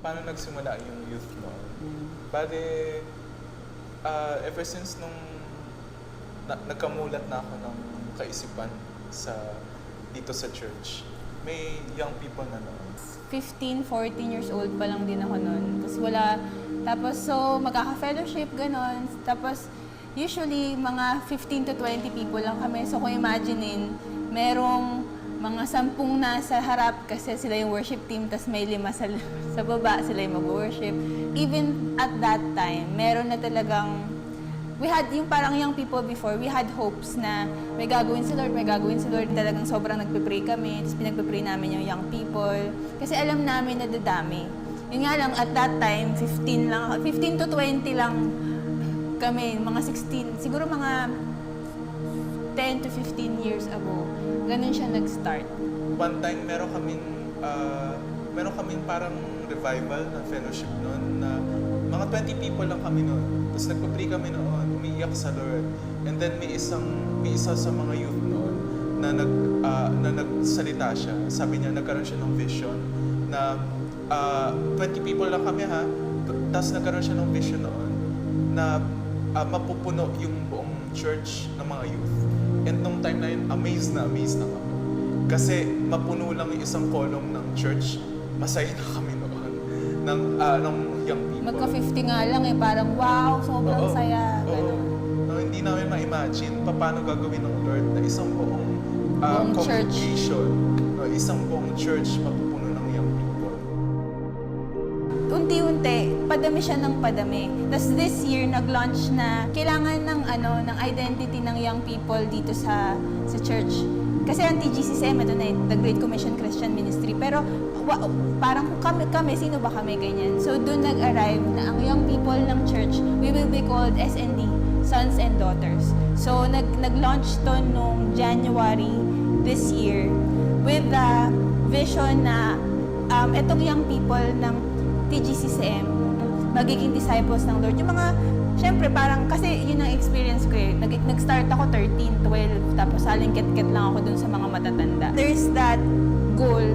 paano nagsimula yung youth mo? Bale, ever since nung nagkamulat na ako ng kaisipan dito sa church, may young people na noon. 15, 14 years old pa lang din ako noon. Tapos so magkaka-fellowship, ganon. Tapos usually mga 15 to 20 people lang kami. So kung imaginein, merong mga 10 nasa harap kasi sila yung worship team, tas may 5 sa baba, sila yung mag-worship. Even at that time, meron na talagang, we had yung parang young people before, we had hopes na may gagawin si Lord, may gagawin si Lord. Talagang sobrang nagpe-pray kami, tapos pinagpe-pray namin yung young people. Kasi alam namin na dadami. Yun nga lang, at that time, 15 to 20 lang kami, mga 16, siguro mga 10 to 15 years ago, ganun siya nag-start. One time, meron kaming parang revival na fellowship noon na mga 20 people lang kami noon. Tapos nagpa-pray kami noon, umiiyak sa Lord. And then may isa sa mga youth noon na nagsalita siya. Sabi niya, nagkaroon siya ng vision na 20 people lang kami ha. Tapos nagkaroon siya ng vision noon na mapupuno yung buong church ng mga youth. And nung time na yun, amazed na kami. Kasi mapuno lang yung isang column ng church, masaya na kami noon ng young people. Magka-50 nga lang parang wow, sobrang saya. Hindi namin ma-imagine paano gagawin ng Lord na isang buong congregation, isang buong church mapupuno ng young people. Unti-unti, padami siya ng padami. Tapos this year, nag-launch na kailangan ng identity ng young people dito sa church. Kasi ang TGCCM, ito na the Great Commission Christian Ministry. Pero parang kami, sino ba kami, ganyan. So doon nag-arrive na ang young people ng church, we will be called SND, Sons and Daughters. So nag-launch to nung January this year with the vision na itong young people ng TGCCM, magiging disciples ng Lord. Yung mga, syempre parang, kasi yun ang experience ko Nag-start ako 13, 12, tapos salingkit-kit lang ako dun sa mga matatanda. There's that goal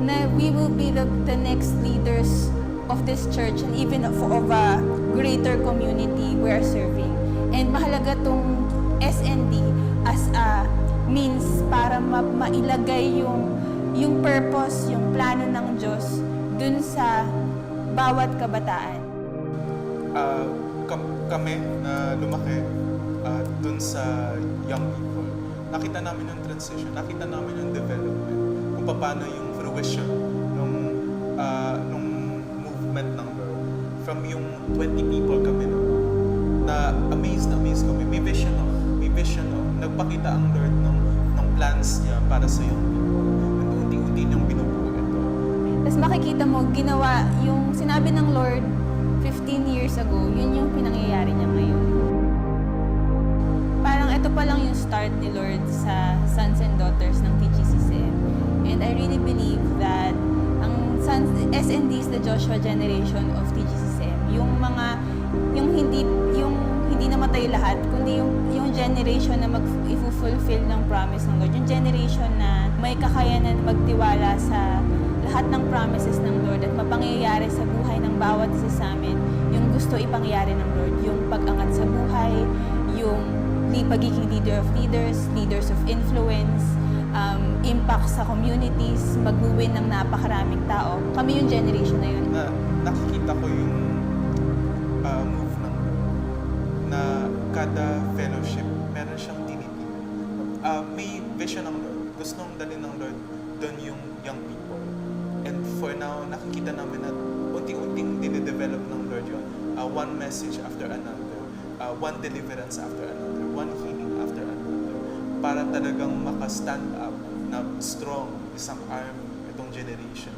na we will be the next leaders of this church and even of a greater community we are serving. And mahalaga tong SND as a means para mailagay yung purpose, yung plano ng Diyos dun sa bawat kabataan. Kami na lumaki dun sa young people, nakita namin yung transition, nakita namin yung development, kung paano yung fruition nung movement ng Lord. From yung 20 people kami na amazed kami. May vision nagpakita ang Lord ng plans niya para sa young people. And unti-unti niyang binubuo ito. Tapos makikita mo, ginawa yung sinabi ng Lord 15 years ago, yun yung pinangyayari niya ngayon. Parang ito pa lang yung start ni Lord sa Sons and Daughters ng TGCCM. And I really believe that SND is the Joshua generation of TGCCM. Yung hindi namatay lahat, kundi yung generation na mag-fulfill ng promise ng Lord. Yung generation na may kakayanan magtiwala sa lahat ng promises ng Lord at mapangyayari sa buhay ng bawat isa sa amin yung gusto ipangyari ng Lord, yung pag-angat sa buhay, yung pagiging leader of leaders, leaders of influence, impact sa communities, mag-win ng napakaraming tao. Kami yung generation na yun. Nakikita ko yung move ng Lord na kada fellowship meron siyang tinitili. May vision ng Lord. Gustong dalhin ng Lord doon yung young people. And for now, nakikita namin na unti-unting dinidevelop ng Lord yun. One message after another. One deliverance after another. One healing after another. Para talagang maka-stand up na strong, isang arm itong generation.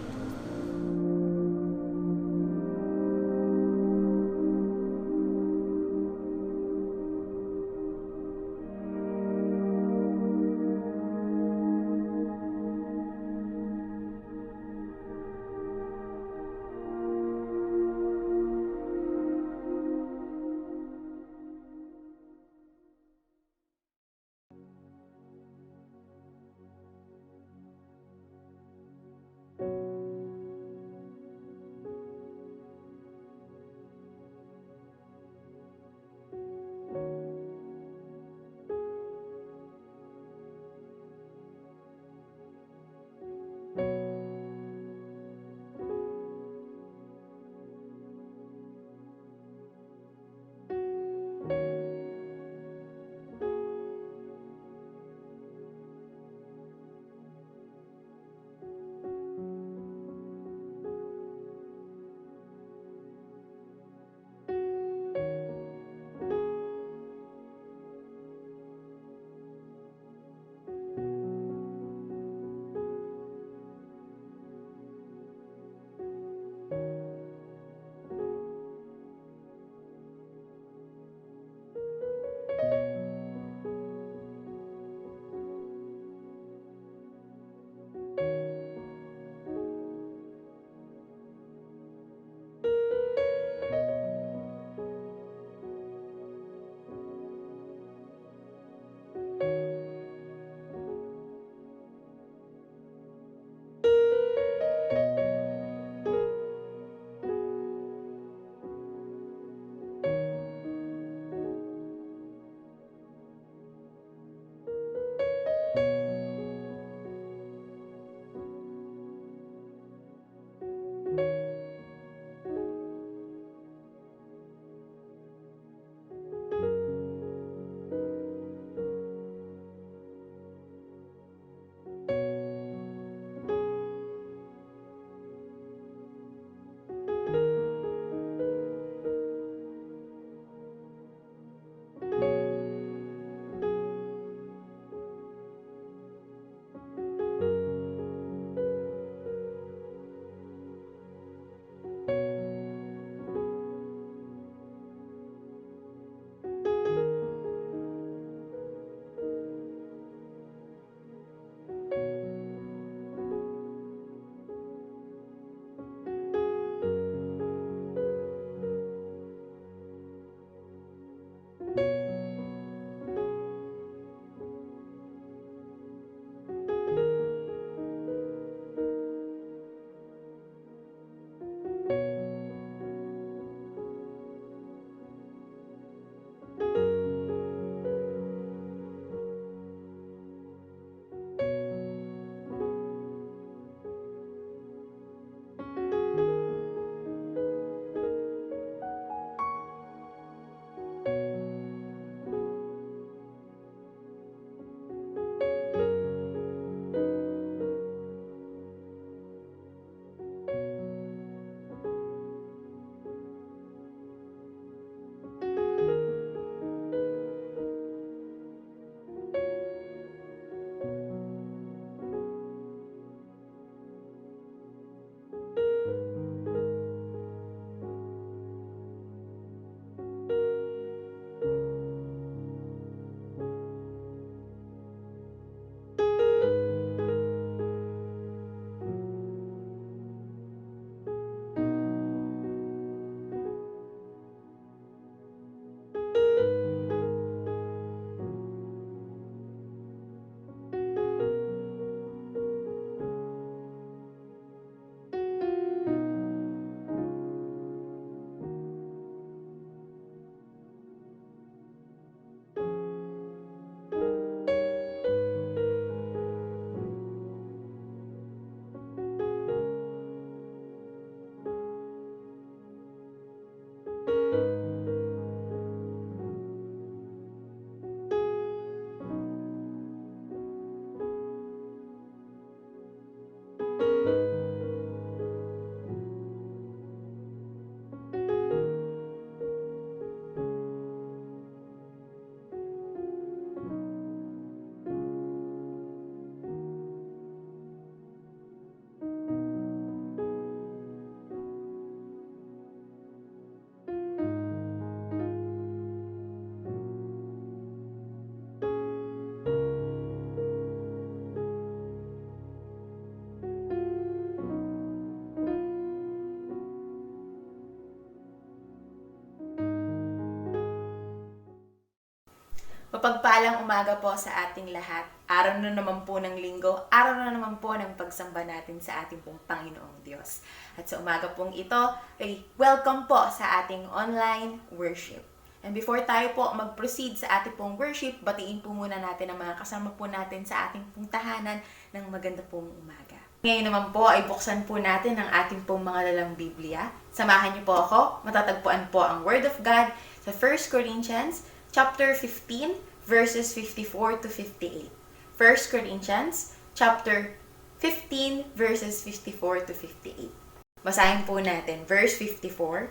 Mapagpalang umaga po sa ating lahat. Araw na naman po ng linggo, araw na naman po ng pagsamba natin sa ating pong Panginoong Diyos. At sa umaga pong ito, ay welcome po sa ating online worship. And before tayo po mag-proceed sa ating pong worship, batiin po muna natin ang mga kasama po natin sa ating pong tahanan ng maganda pong umaga. Ngayon naman po ay buksan po natin ang ating pong mga lalang Biblia. Samahan niyo po ako, matatagpuan po ang Word of God sa 1 Corinthians chapter 15, verses 54 to 58. 1 Corinthians chapter 15, verses 54 to 58. Basahin po natin, verse 54.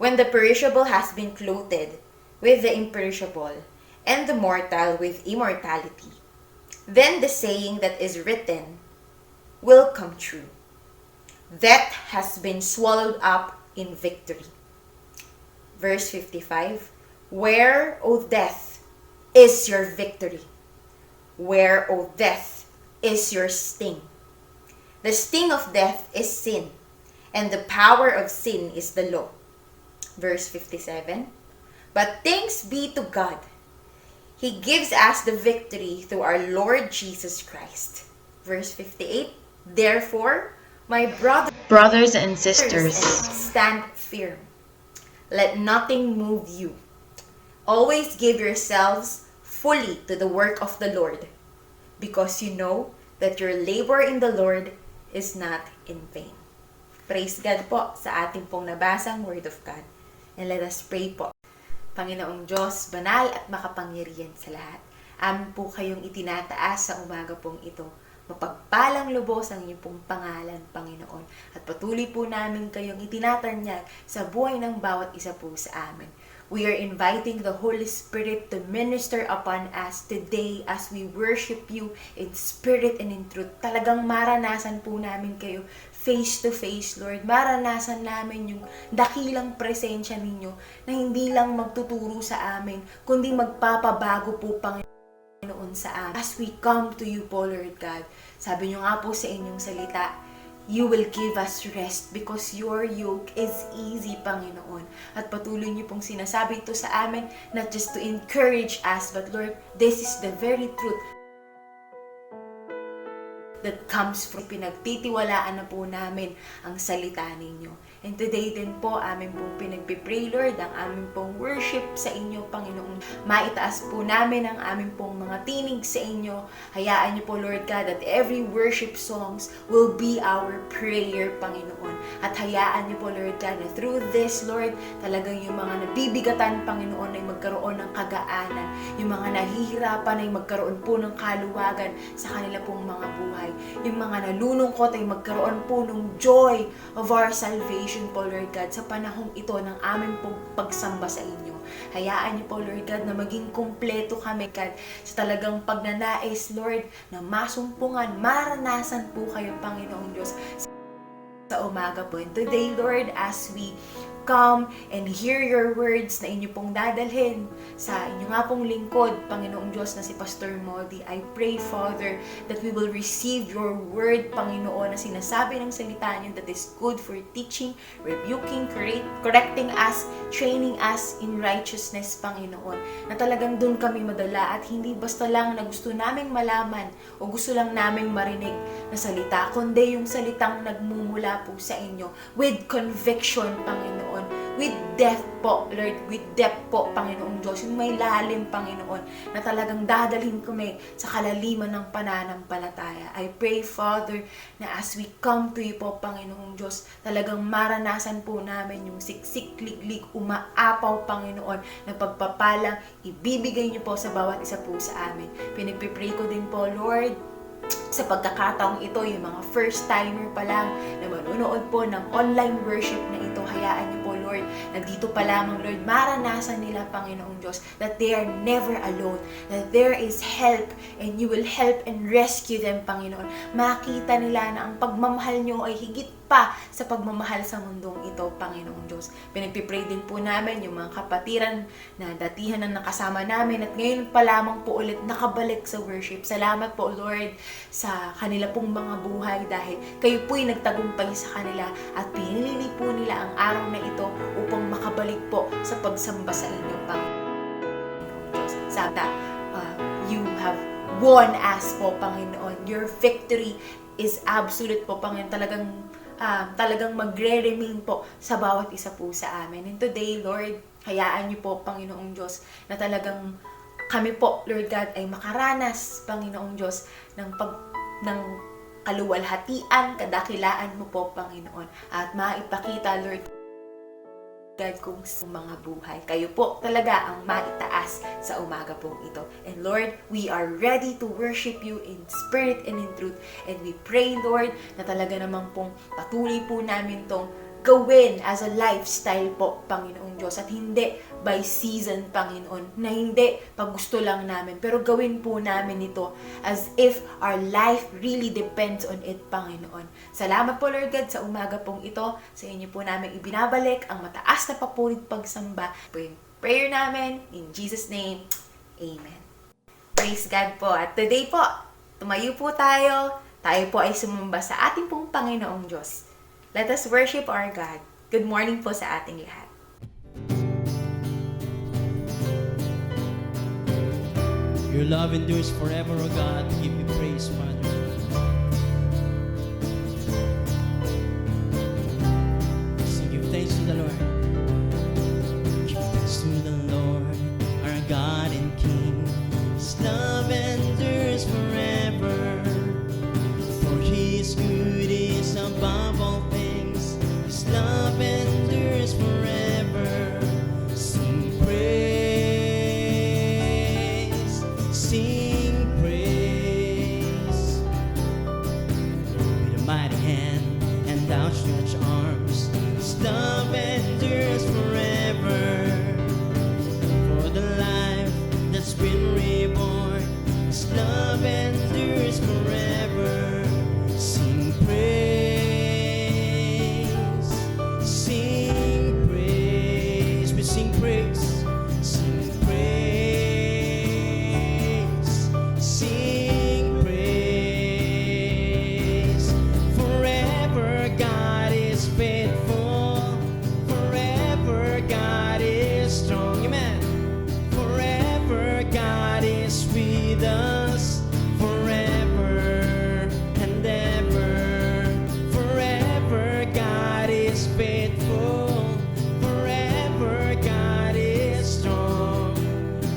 When the perishable has been clothed with the imperishable, and the mortal with immortality, then the saying that is written will come true. Death has been swallowed up in victory. Verse 55. Where, O death, is your victory? Where, O death, is your sting? The sting of death is sin, and the power of sin is the law. Verse 57. But thanks be to God. He gives us the victory through our Lord Jesus Christ. Verse 58. Therefore, my brothers and sisters, stand firm. Let nothing move you. Always give yourselves fully to the work of the Lord, because you know that your labor in the Lord is not in vain. Praise God po sa ating pong nabasang Word of God. And let us pray po. Panginoong Diyos, banal at makapangyarihan sa lahat, amin po kayong itinataas sa umaga pong ito. Mapagpalang lubos ang inyong pong pangalan, Panginoon. At patuloy po namin kayong itinatanyag sa buhay ng bawat isa po sa amin. We are inviting the Holy Spirit to minister upon us today as we worship you in spirit and in truth. Talagang maranasan po namin kayo face to face, Lord. Maranasan namin yung dakilang presensya ninyo na hindi lang magtuturo sa amin, kundi magpapabago po, Panginoon, sa amin. As we come to you po, Lord God, sabi nyo nga po sa inyong salita, you will give us rest because your yoke is easy, Panginoon. At patuloy niyo pong sinasabi ito sa amin, not just to encourage us, but Lord, this is the very truth that comes from pinagtitiwalaan na po namin ang salita ninyo. And today din po, amin pong pinagpipray, Lord, ang amin pong worship sa inyo, Panginoon. Maitaas po namin ang amin pong mga tinig sa inyo. Hayaan niyo po, Lord God, that every worship songs will be our prayer, Panginoon. At hayaan niyo po, Lord God, na through this, Lord, talagang yung mga nabibigatan, Panginoon, ay magkaroon ng kagaanan. Yung mga nahihirapan ay magkaroon po ng kaluwagan sa kanila pong mga buhay. Yung mga nalulungkot ay magkaroon po ng joy of our salvation po, Lord God, sa panahong ito ng aming pong pagsamba sa inyo. Hayaan niyo po, Lord God, na maging kumpleto kami, God, sa talagang pagnanais, Lord, na masumpungan, maranasan po kayo, Panginoong Diyos, sa umaga po. And today, Lord, as we come and hear your words na inyo pong dadalhin sa inyo nga pong lingkod, Panginoong Diyos, na si Pastor Modi, I pray, Father, that we will receive your word, Panginoon, na sinasabi ng salita niyo that is good for teaching, rebuking, correcting us, training us in righteousness, Panginoon. Na talagang dun kami madala at hindi basta lang na gusto naming malaman o gusto lang naming marinig na salita, kundi yung salitang nagmumula po sa inyo with conviction, Panginoon. With depth po, Lord, with depth po, Panginoong Diyos, yung may lalim, Panginoon, na talagang dadalhin kami sa kalaliman ng pananampalataya. I pray, Father, na as we come to you po, Panginoong Diyos, talagang maranasan po namin yung siksik, liglig, umaapaw, Panginoon, na pagpapalang ibibigay niyo po sa bawat isa po sa amin. Pinagpipray ko din po, Lord, sa pagkakataong ito, yung mga first timer pa lang na manunood po ng online worship na ito, hayaan niyo po, Lord, na dito pa lamang, Lord, maranasan nila, Panginoong Diyos, that they are never alone, that there is help, and you will help and rescue them, Panginoon. Makita nila na ang pagmamahal niyo ay higit pa sa pagmamahal sa mundong ito, Panginoong Diyos. Pinagpipray din po namin yung mga kapatiran na datihan na nakasama namin at ngayon pa lamang po ulit nakabalik sa worship. Salamat po, Lord, sa kanila pong mga buhay dahil kayo po'y nagtagumpay sa kanila at pinili po nila ang araw na ito upang makabalik po sa pagsamba sa inyo, Panginoong Diyos. Santa, you have won us po, Panginoon. Your victory is absolute po, Panginoon. Talagang magre-remain po sa bawat isa po sa amin. And today, Lord, hayaan niyo po, Panginoong Diyos, na talagang kami po, Lord God, ay makaranas, Panginoong Diyos, ng kaluwalhatian, kadakilaan mo po, Panginoon. At maipakita, Lord God, kung mga buhay. Kayo po talaga ang maitaas sa umaga pong ito. And Lord, we are ready to worship you in spirit and in truth. And we pray, Lord, na talaga namang pong patuloy po namin tong gawin as a lifestyle po, Panginoong Diyos. At hindi by season, Panginoon, na hindi pag gusto lang namin. Pero gawin po namin ito as if our life really depends on it, Panginoon. Salamat po, Lord God, sa umaga pong ito. Sa inyo po namin ibinabalik ang mataas na papurit pagsamba. Po yung prayer namin. In Jesus' name, Amen. Praise God po. At today po, tumayo po tayo. Tayo po ay sumamba sa ating pong Panginoong Diyos. Let us worship our God. Good morning po sa ating lahat. Your love endures forever, O God. Give me praise, Father. Sing give thanks to the Lord. Give thanks to the Lord, our God and King. His love endures forever. For He is good, He is above all things. His love endures forever. Sing praise, sing praise. With a mighty hand and outstretched arms, His love endures forever. For the life that's been reborn, His love endures forever. Sing praise, sing praise. We sing praise, sing praise, sing praise. Forever God is faithful, forever God is strong. Amen. Forever God is with us, forever and ever. Forever God is faithful, forever God is strong.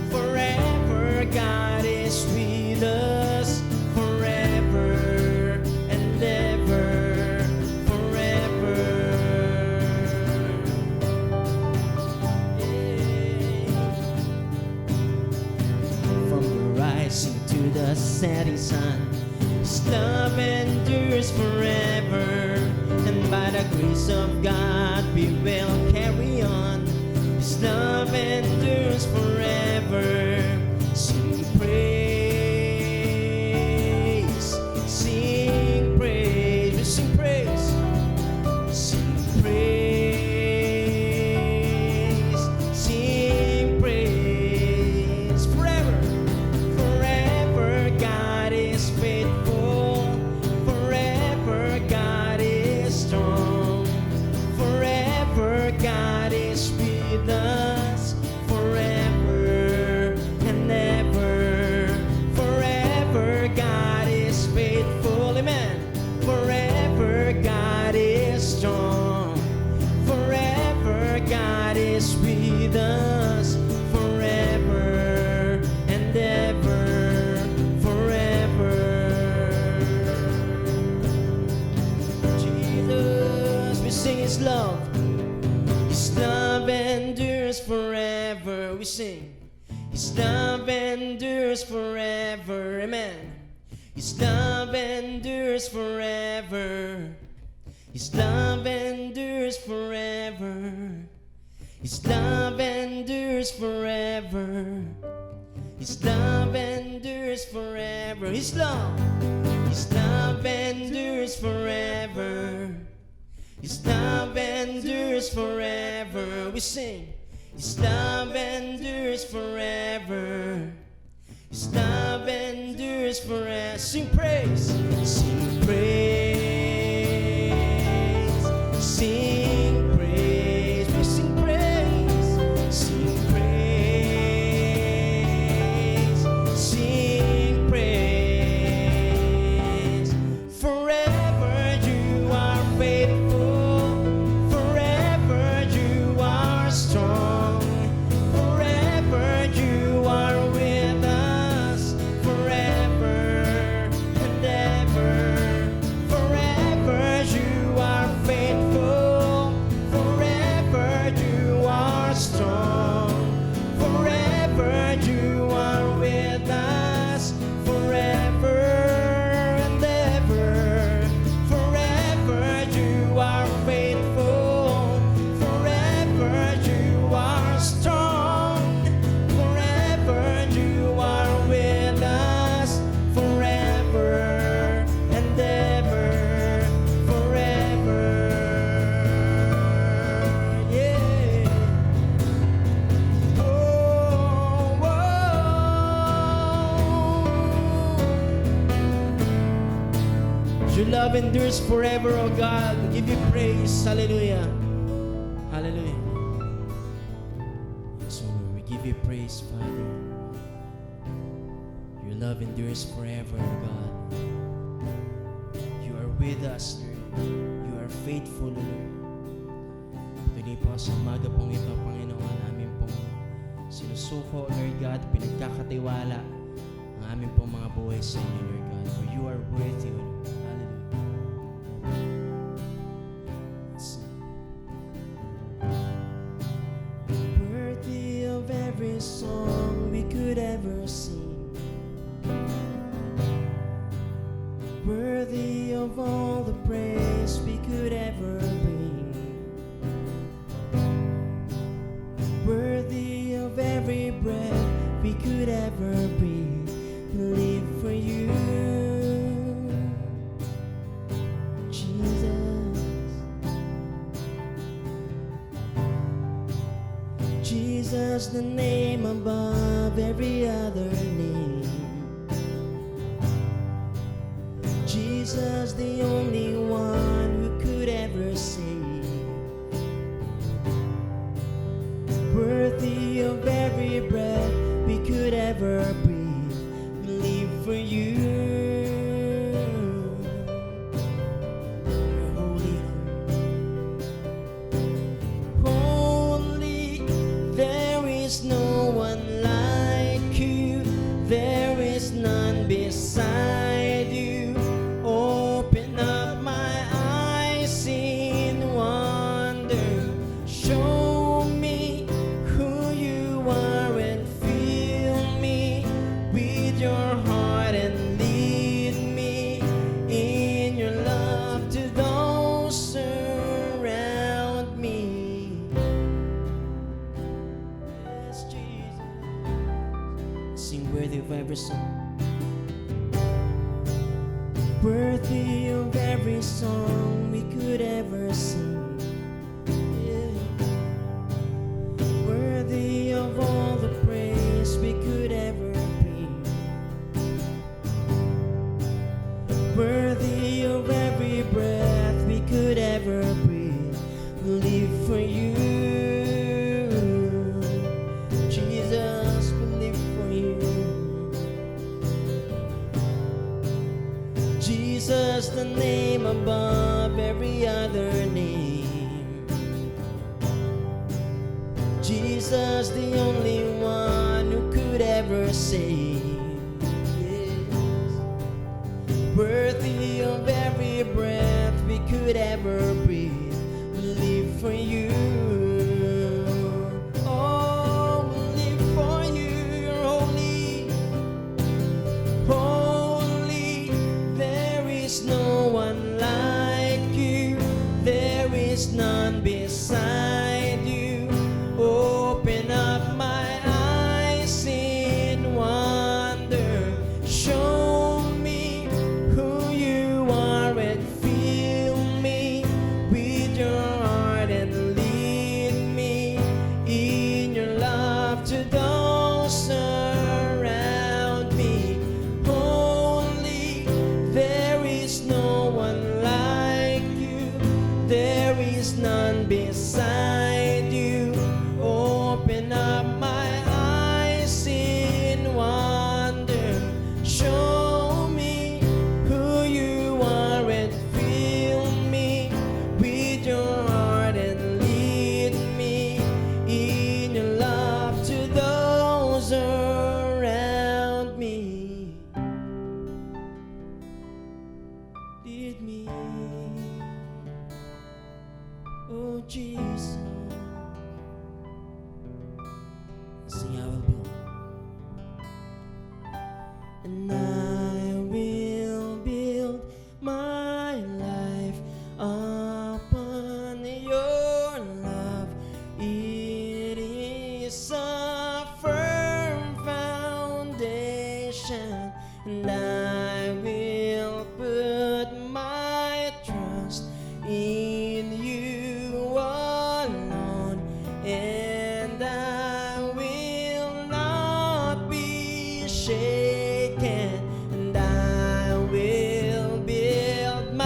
Forever God is with us, forever and ever. Forever. From the rising to the setting sun, His love endures forever. And by the grace of God we will carry on. His love endures forever. Sing praise, sing praise. We sing praise, sing praise, sing praise. Forever, forever God is faithful, forever God is strong, forever God is with us, forever and ever. Forever God is faithful, amen. Forever God is strong, forever God is with us, forever and ever. Forever. Jesus, we sing His love. His love endures forever. We sing. His love endures forever. Amen. His love endures forever. His love endures forever. His love endures forever. His love endures forever. His love endures forever. His love endures forever. We sing. His love endures forever. His love endures forever. Sing praise. Sing praise. Sing praise. We sing praise. Sing praise. Your love endures forever, oh God. We give you praise. Hallelujah. Hallelujah. Yes, oh Lord, we give you praise, Father. Your love endures forever, oh God. You are with us, Lord. You are faithful, Lord. Tuloy po sa umaga pong ito, Panginoon, namin pong sinusuko, Lord God, pinagkakatiwala ang aming pong mga buhay sa inyo, Lord God. For you are worthy, O Lord. Worthy of every song we could ever sing, worthy of all the praise we could ever bring, worthy of every breath we could ever breathe. We live for you, Jesus. Jesus, the name above every other name. Jesus, the only one who could ever save. Worthy of every breath we could ever breathe. We live for you. You're holy, holy. There is no one like you. There is none beside you. Open up my eyes in wonder. Show me who you are and fill me with your heart and lead me in your love to those around me. Yes, Jesus. Sing worthy of every song. Worthy of every song we could ever sing. Yeah. Worthy of all the praise we could ever bring. Worthy of every breath we could ever breathe. We live for you, Jesus. We live for you, Jesus, the name above every other name. Jesus, the only one who could ever save. Yes. Worthy of every breath we could ever breathe. We live for you. Oh, we live for you. You're holy, holy. There is no one like you. There is none beside you. Open up my eyes in wonder. Show me who you are and fill me with your heart and lead me in your love to those around me. Holy, there is no one like you. There is none beside you. Open up my eyes in wonder. Show me who you are and fill me with your heart and lead me in your love to those around me. Lead me, oh Jesus. Sing, I will build, and I will build my life upon your love. It is a firm foundation, and I will put my trust in you alone, and I will not be shaken, and I will build my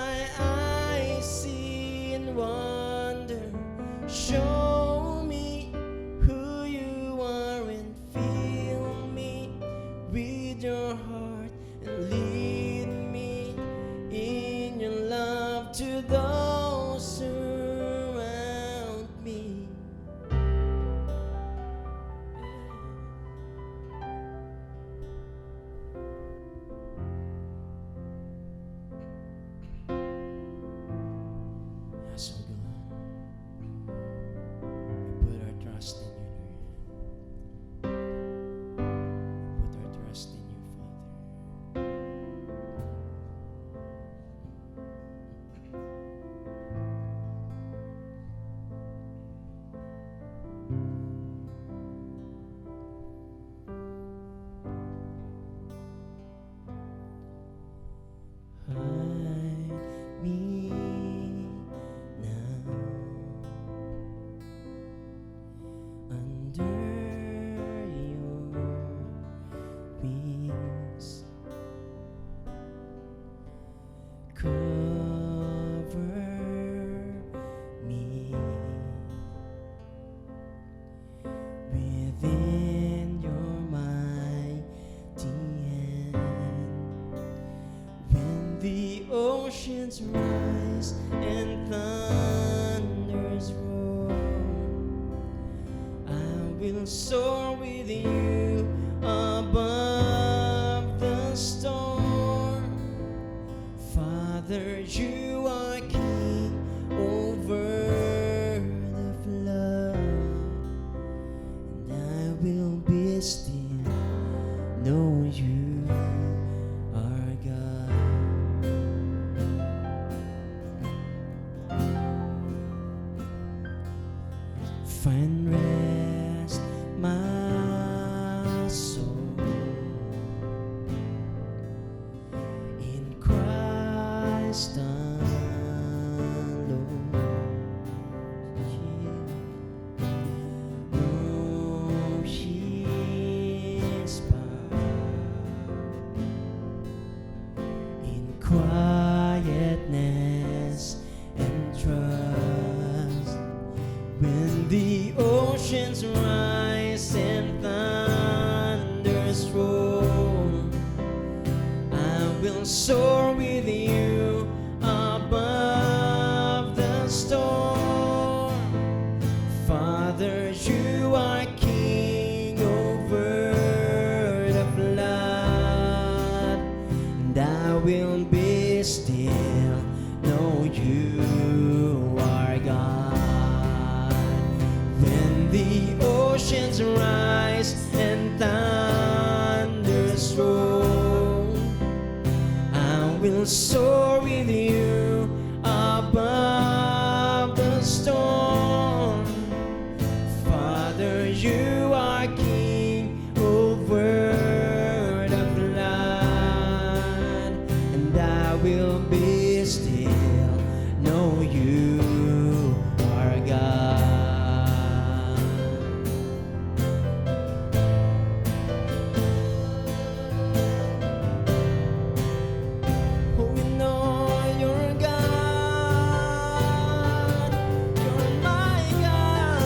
my eyes see and wonder. Show me who you are and fill me with your heart and lead me in your love to those around me. Yes, oh God, we put our trust in you, Lord. We put our trust in you, Father. Hide me now under your wings. Cover me within your mighty hand. When the oceans rise and thunders roar, I will soar with you above the storm. Father, you are king over the flood, and I will be still, know you are God. Find rest, my soul, in Christ alone. Oh, His power, in quietness and trust. When the oceans rise and thunders roar, I will soar with you above the storm. Father, you are king over the flood, and I will be still, know you are God. When the oceans rise and thunders roll, I will soar with you above the storm. Father, you are king over the flood, and I will be still, know you are God. Oh, we know you're God, you're my God,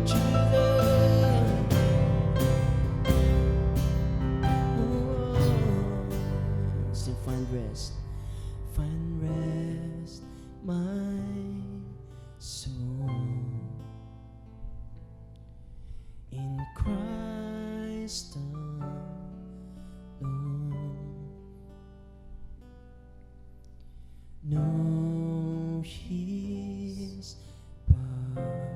Jesus. Still find rest, my soul, in Christ alone. Know His power,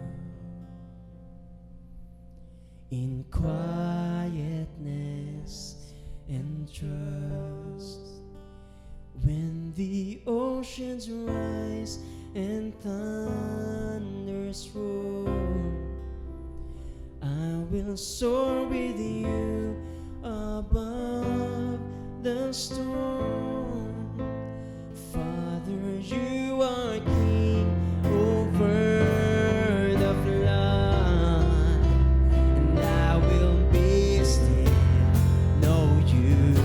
in quietness and trust. When the oceans rise and thunders roar, I will soar with you above the storm. Father, you are king over the flood, and I will be still, know you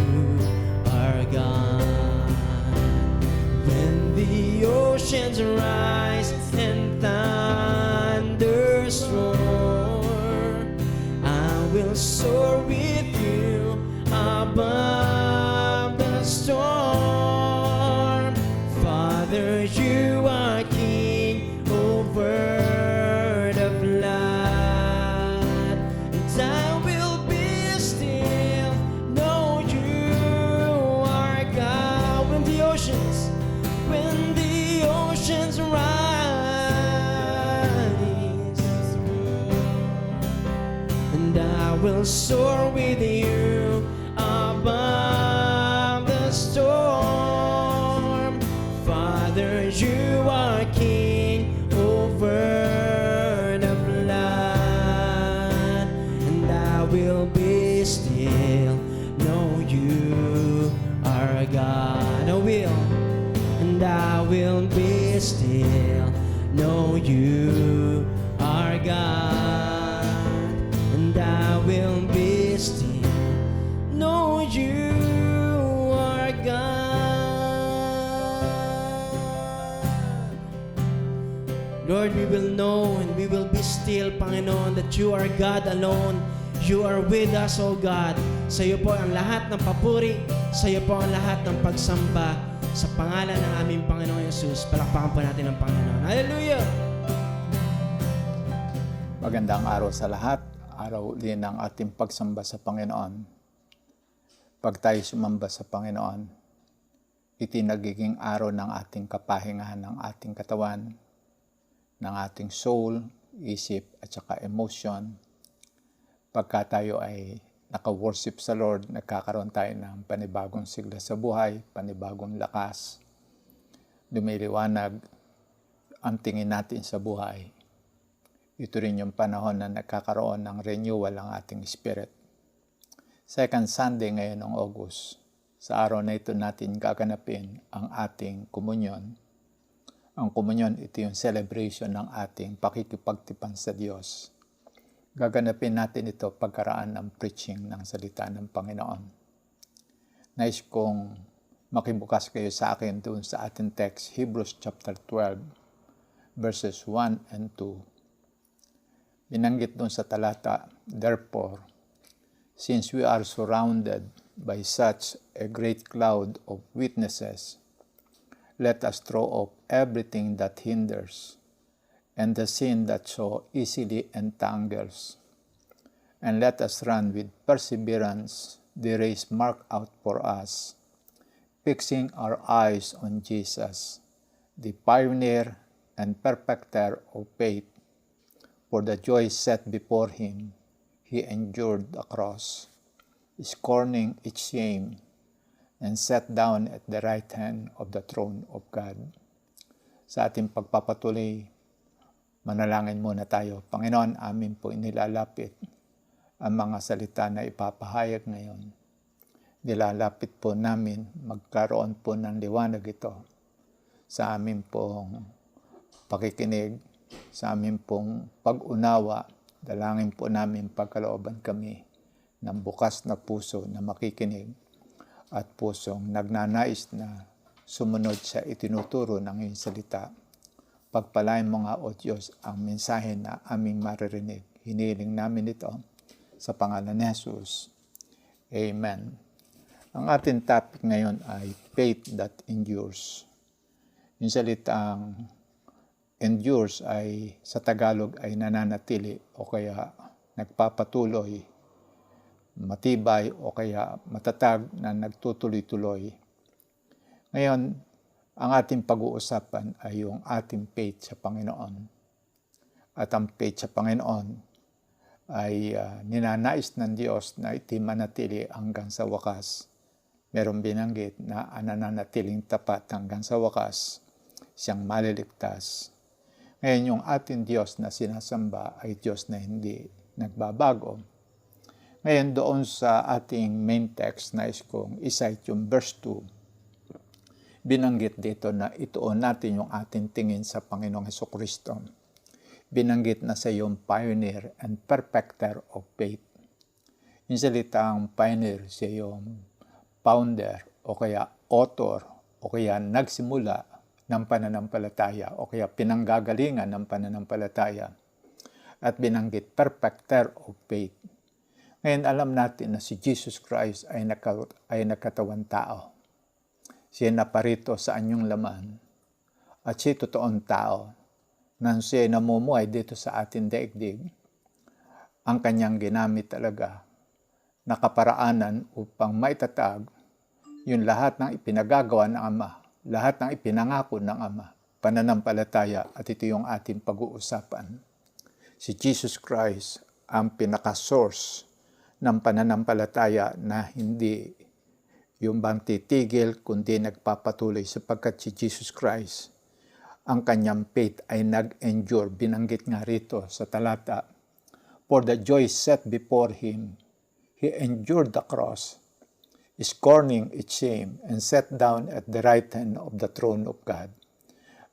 will soar with you above the storm. Father, you are King over the flood, and I will be still, know you are God. I will be still, know you are God, and I will be still, know you are God. Lord, we will know and we will be still, Panginoon, that you are God alone. You are with us, O God. Sa iyo po ang lahat ng papuri, sa iyo po ang lahat ng pagsamba. Sa pangalan ng aming Panginoong Yesus, palakpakan po natin ang Panginoon. Hallelujah! Magandang araw sa lahat. Araw din ng ating pagsamba sa Panginoon. Pag tayo sumamba sa Panginoon, iti nagiging araw ng ating kapahingahan ng ating katawan, ng ating soul, isip at saka emotion. Pagka tayo ay naka-worship sa Lord, nagkakaroon tayo ng panibagong sigla sa buhay, panibagong lakas. Lumiliwanag ang tingin natin sa buhay. Ito rin yung panahon na nagkakaroon ng renewal ang ating spirit. Second Sunday ngayon ng August, sa araw na ito natin gaganapin ang ating komunyon. Ang komunyon, ito yung celebration ng ating pakikipagtipan sa Diyos. Gaganapin natin ito pagkaraan ng preaching ng salita ng Panginoon. Nais kong makibukas kayo sa akin doon sa ating text, Hebrews chapter 12, verses 1 and 2. Binanggit doon sa talata, therefore, since we are surrounded by such a great cloud of witnesses, let us throw off everything that hinders and the sin that so easily entangles. And let us run with perseverance the race marked out for us, fixing our eyes on Jesus, the pioneer and perfecter of faith. For the joy set before him, he endured the cross, scorning its shame, and sat down at the right hand of the throne of God. Sa ating pagpapatuloy, manalangin muna tayo. Panginoon, amin po inilalapit ang mga salita na ipapahayag ngayon. Nilalapit po namin, magkaroon po ng liwanag ito sa amin pong pakikinig, sa amin pong pag-unawa. Dalangin po namin pagkalooban kami ng bukas na puso na makikinig at pusong nagnanais na sumunod sa itinuturo ng iyong salita. Pagpalain mo nga, O Diyos, ang mensahe na aming maririnig. Hiniling namin ito sa pangalan ni Jesus. Amen. Ang ating topic ngayon ay faith that endures. Yung salitang endures ay sa Tagalog ay nananatili o kaya nagpapatuloy, matibay o kaya matatag na nagtutuloy-tuloy. Ngayon, ang ating pag-uusapan ay yung ating faith sa Panginoon. At ang faith sa Panginoon ay ninanais ng Diyos na iti manatili hanggang sa wakas. Merong binanggit na nananatiling tapat hanggang sa wakas, siyang maliligtas. Ngayon, yung ating Diyos na sinasamba ay Diyos na hindi nagbabago. Ngayon, doon sa ating main text, nais kong isite yung verse 2. Binanggit dito na ituon natin yung ating tingin sa Panginoong Hesukristo. Binanggit na sa yung pioneer and perfecter of faith. Yung salitang pioneer, siya yung founder o kaya author o kaya nagsimula ng pananampalataya o kaya pinanggagalingan ng pananampalataya. At binanggit perfecter of faith. Ngayon alam natin na si Jesus Christ ay nagkatawang tao. Siya naparito sa anyong laman at siya totoong tao nang siya namumuhay dito sa ating daigdig. Ang kanyang ginamit talaga na kaparaanan upang maitatag yung lahat ng ipinagagawa ng Ama, lahat ng ipinangako ng Ama, pananampalataya at ito yung ating pag-uusapan. Si Jesus Christ ang pinaka-source ng pananampalataya na hindi yung bang titigil, kundi nagpapatuloy sapagkat si Jesus Christ, ang kanyang faith ay nag-endure. Binanggit nga rito sa talata, for the joy set before him, he endured the cross, scorning its shame, and sat down at the right hand of the throne of God.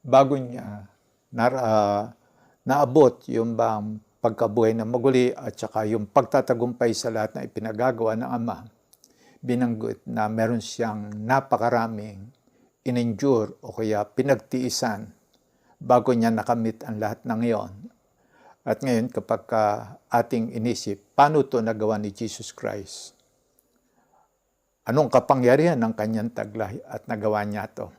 Bago niya naabot yung bang pagkabuhay na maguli at saka yung pagtatagumpay sa lahat na ipinagagawa ng Ama, binanggit na meron siyang napakaraming in-endure o kaya pinagtiisan bago niya nakamit ang lahat ng iyon. At ngayon kapag ating inisip, paano ito nagawa ni Jesus Christ? Anong kapangyarihan ng kanyang taglay at nagawa niya ito?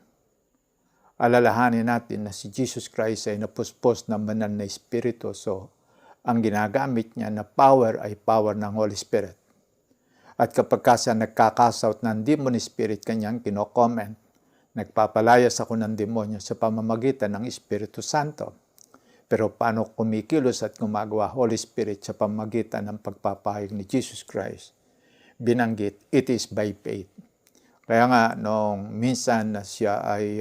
Alalahanin natin na si Jesus Christ ay napuspos ng banal na Espiritu. So, ang ginagamit niya na power ay power ng Holy Spirit. At kapag siya nagkakasout ng demon spirit, kanyang kino-comment, nagpapalayas ako ng demonyo sa pamamagitan ng Espiritu Santo. Pero paano kumikilos at gumagawa Holy Spirit sa pamamagitan ng pagpapahayag ni Jesus Christ? Binanggit, it is by faith. Kaya nga, nung minsan na siya ay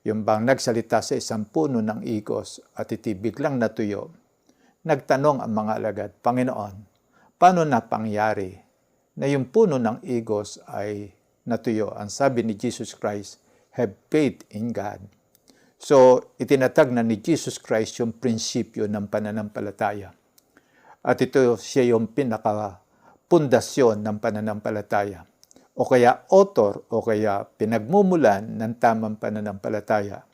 yung bang nagsalita sa isang puno ng igos at iti biglang natuyo, nagtanong ang mga alagad, Panginoon, paano napangyari na yung puno ng igos ay natuyo? Ang sabi ni Jesus Christ, have faith in God. So, itinatag na ni Jesus Christ yung prinsipyo ng pananampalataya. At ito siya yung pinaka-pundasyon ng pananampalataya. O kaya author, o kaya pinagmumulan ng tamang pananampalataya.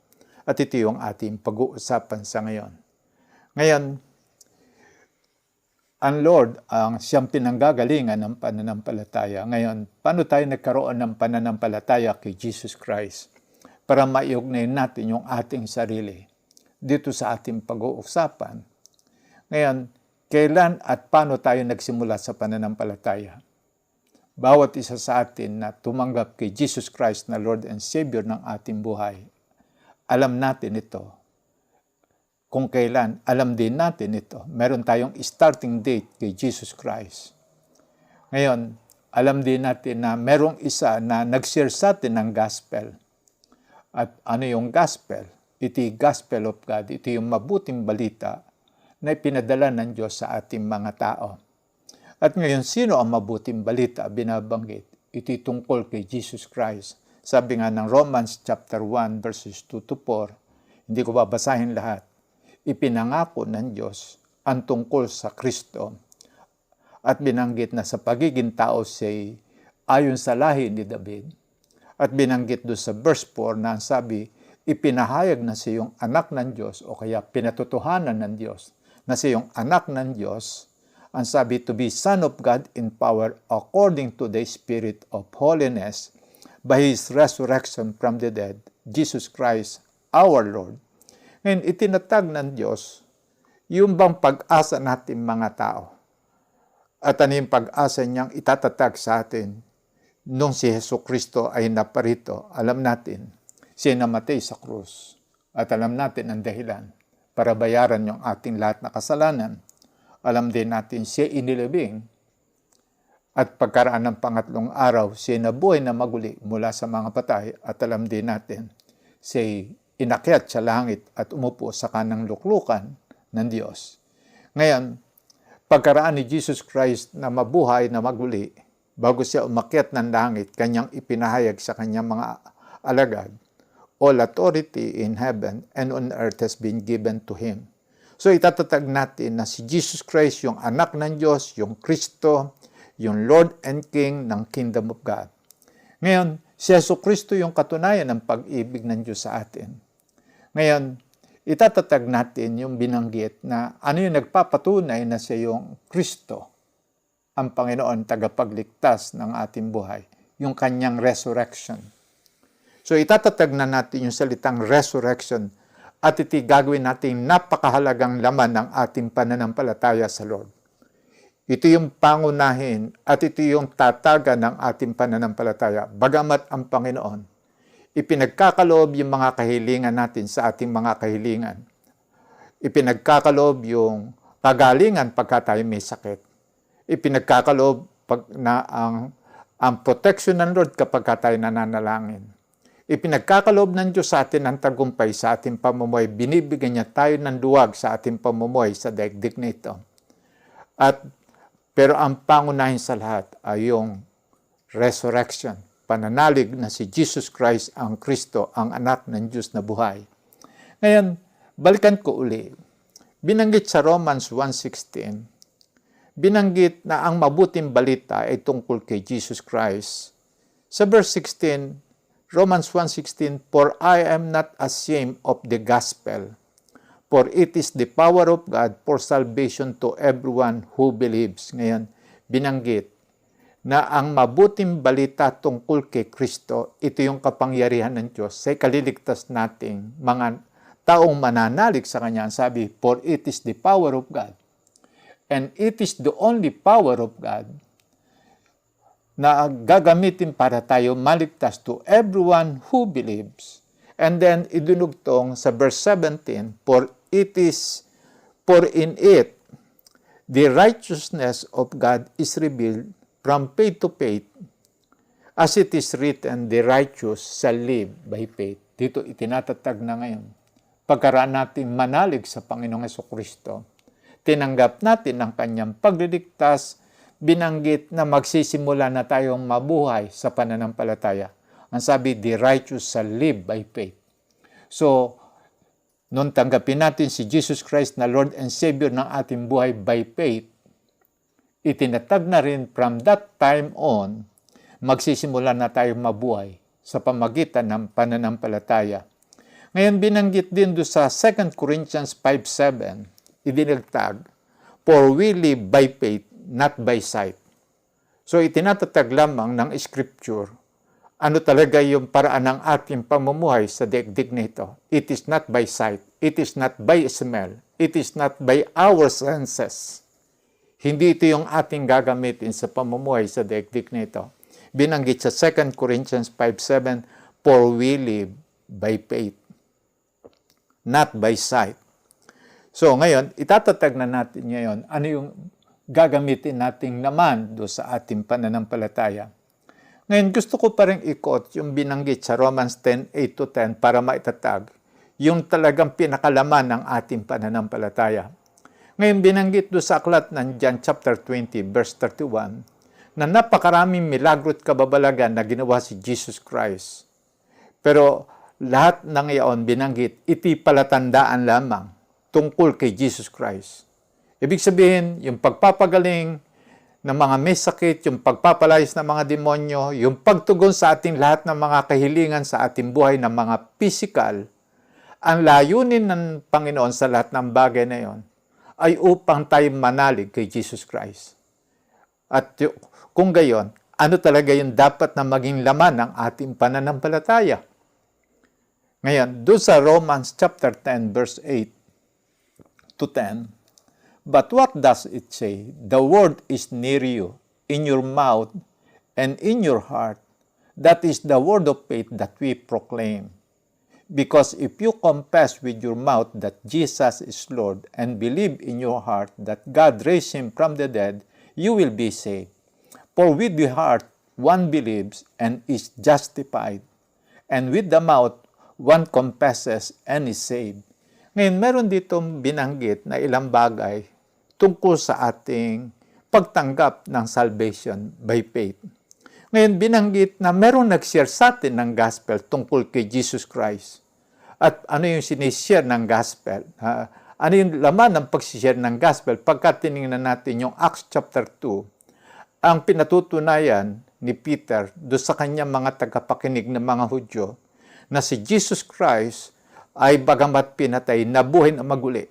At ito yung ating pag-uusapan sa ngayon. Ngayon, ang Lord ang siyang pinanggagalingan ng pananampalataya. Ngayon, paano tayo nagkaroon ng pananampalataya kay Jesus Christ? Para maiugnay natin yung ating sarili dito sa ating pag-uusapan. Ngayon, kailan at paano tayo nagsimula sa pananampalataya? Bawat isa sa atin na tumanggap kay Jesus Christ na Lord and Savior ng ating buhay, alam natin ito. Kung kailan, alam din natin ito. Meron tayong starting date kay Jesus Christ. Ngayon, alam din natin na merong isa na nag-share sa atin ng gospel. At ano yung gospel? Ito yung gospel of God. Ito yung mabuting balita na ipinadala ng Diyos sa ating mga tao. At ngayon, sino ang mabuting balita binabanggit? Ito tungkol kay Jesus Christ. Sabi nga ng Romans chapter 1 verses 2 to 4, hindi ko babasahin lahat. Ipinangako ng Diyos ang tungkol sa Kristo at binanggit na sa pagiging tao siya ayon sa lahi ni David. At binanggit doon sa verse 4 na sabi, ipinahayag na siya yung anak ng Diyos o kaya pinatutuhanan ng Diyos na siya yung anak ng Diyos. Ang sabi, to be Son of God in power according to the Spirit of holiness by His resurrection from the dead, Jesus Christ, our Lord. Ngayon, itinatag ng Diyos yung bang pag-asa natin mga tao. At ano yung pag-asa niyang itatatag sa atin nung si Hesus Kristo ay naparito? Alam natin, siya namatay sa krus. At alam natin ang dahilan para bayaran yung ating lahat na kasalanan. Alam din natin siya inilibing. At pagkaraan ng pangatlong araw, siya nabuhay na maguli mula sa mga patay. At alam din natin, siya inakyat sa langit at umupo sa kanang luklukan ng Diyos. Ngayon, pagkaraan ni Jesus Christ na mabuhay na maguli, bago siya umakyat ng langit, kanyang ipinahayag sa kanyang mga alagad, all authority in heaven and on earth has been given to Him. So itatatag natin na si Jesus Christ yung anak ng Diyos, yung Kristo, yung Lord and King ng Kingdom of God. Ngayon, si Hesus Kristo yung katunayan ng pag-ibig ng Diyos sa atin. Ngayon, itatatag natin yung binanggit na ano yung nagpapatunay na siya yung Kristo, ang Panginoon tagapagligtas ng ating buhay, yung kanyang resurrection. So itatatag na natin yung salitang resurrection at iti gagawin natin napakahalagang laman ng ating pananampalataya sa Lord. Ito yung pangunahin at ito yung tatagan ng ating pananampalataya. Bagamat ang Panginoon ipinagkakaloob yung mga kahilingan natin sa ating mga kahilingan. Ipinagkakaloob yung kagalingan pagka tayo may sakit. Ipinagkakaloob na ang protection ng Lord kapag tayo nananalangin. Ipinagkakaloob ng Diyos sa atin ang tagumpay sa ating pamumuhay. Binibigyan niya tayo ng duwag sa ating pamumuhay sa daigdig na ito. Pero ang pangunahin sa lahat ay yung resurrection. Pananalig na si Jesus Christ ang Kristo, ang anak ng Diyos na buhay. Ngayon, balikan ko uli. Binanggit sa Romans 1:16, binanggit na ang mabuting balita ay tungkol kay Jesus Christ. Sa verse 16, Romans 1:16, "For I am not ashamed of the gospel, for it is the power of God for salvation to everyone who believes." Ngayon, binanggit na ang mabuting balita tungkol kay Kristo, ito yung kapangyarihan ng Diyos sa ikaliligtas nating mga taong mananalig sa Kanya. Sabi, "For it is the power of God." And it is the only power of God na gagamitin para tayo maligtas to everyone who believes. And then, idunugtong sa verse 17, For in it, the righteousness of God is revealed from faith to faith, as it is written, the righteous shall live by faith. Dito itinatatag na ngayon. Pagkaraan natin manalig sa Panginoong Jesucristo, tinanggap natin ang kanyang pagliligtas, binanggit na magsisimula na tayong mabuhay sa pananampalataya. Ang sabi, the righteous shall live by faith. So, nung tanggapin natin si Jesus Christ na Lord and Savior ng ating buhay by faith, itinatag na rin from that time on, magsisimula na tayong mabuhay sa pamagitan ng pananampalataya. Ngayon, binanggit din doon sa 2 Corinthians 5:7, idinagtag, "For we live by faith, not by sight." So, itinatatag lamang ng Scripture, ano talaga yung paraan ng ating pamumuhay sa daigdig na ito. It is not by sight. It is not by smell. It is not by our senses. Hindi ito yung ating gagamitin sa pamumuhay sa daigdig na ito. Binanggit sa 2 Corinthians 5:7, "For we live by faith, not by sight." So ngayon, itatatag na natin ngayon ano yung gagamitin nating naman do sa ating pananampalataya. Ngayon, gusto ko pa rin i-quote yung binanggit sa Romans 10:8-10 para maitatag yung talagang pinakalaman ng ating pananampalataya. Ngayon, binanggit do sa aklat ng John chapter 20, verse 31, na napakaraming milagro at kababalagan na ginawa si Jesus Christ. Pero lahat ng iyon binanggit, iti palatandaan lamang tungkol kay Jesus Christ. Ibig sabihin, yung pagpapagaling ng mga may sakit, yung pagpapalayas ng mga demonyo, yung pagtugon sa ating lahat ng mga kahilingan sa ating buhay ng mga physical, ang layunin ng Panginoon sa lahat ng bagay na yon ay upang tayo manalig kay Jesus Christ. At kung gayon, ano talaga yung dapat na maging laman ng ating pananampalataya? Ngayon, doon sa Romans chapter 10, verse 8-10, "But what does it say? The word is near you, in your mouth and in your heart. That is the word of faith that we proclaim. Because if you confess with your mouth that Jesus is Lord and believe in your heart that God raised him from the dead, you will be saved. For with the heart one believes and is justified, and with the mouth one confesses and is saved." Ngayon, meron ditong binanggit na ilang bagay tungkol sa ating pagtanggap ng salvation by faith. Ngayon, binanggit na meron nag-share sa atin ng gospel tungkol kay Jesus Christ. At ano yung sinishare ng gospel? Ano yung laman ng pag-share ng gospel? Pagka tinignan natin yung Acts chapter 2, ang pinatutunayan ni Peter do sa kanyang mga tagapakinig ng mga Hudyo na si Jesus Christ ay bagamat pinatay, nabuhay na maguli.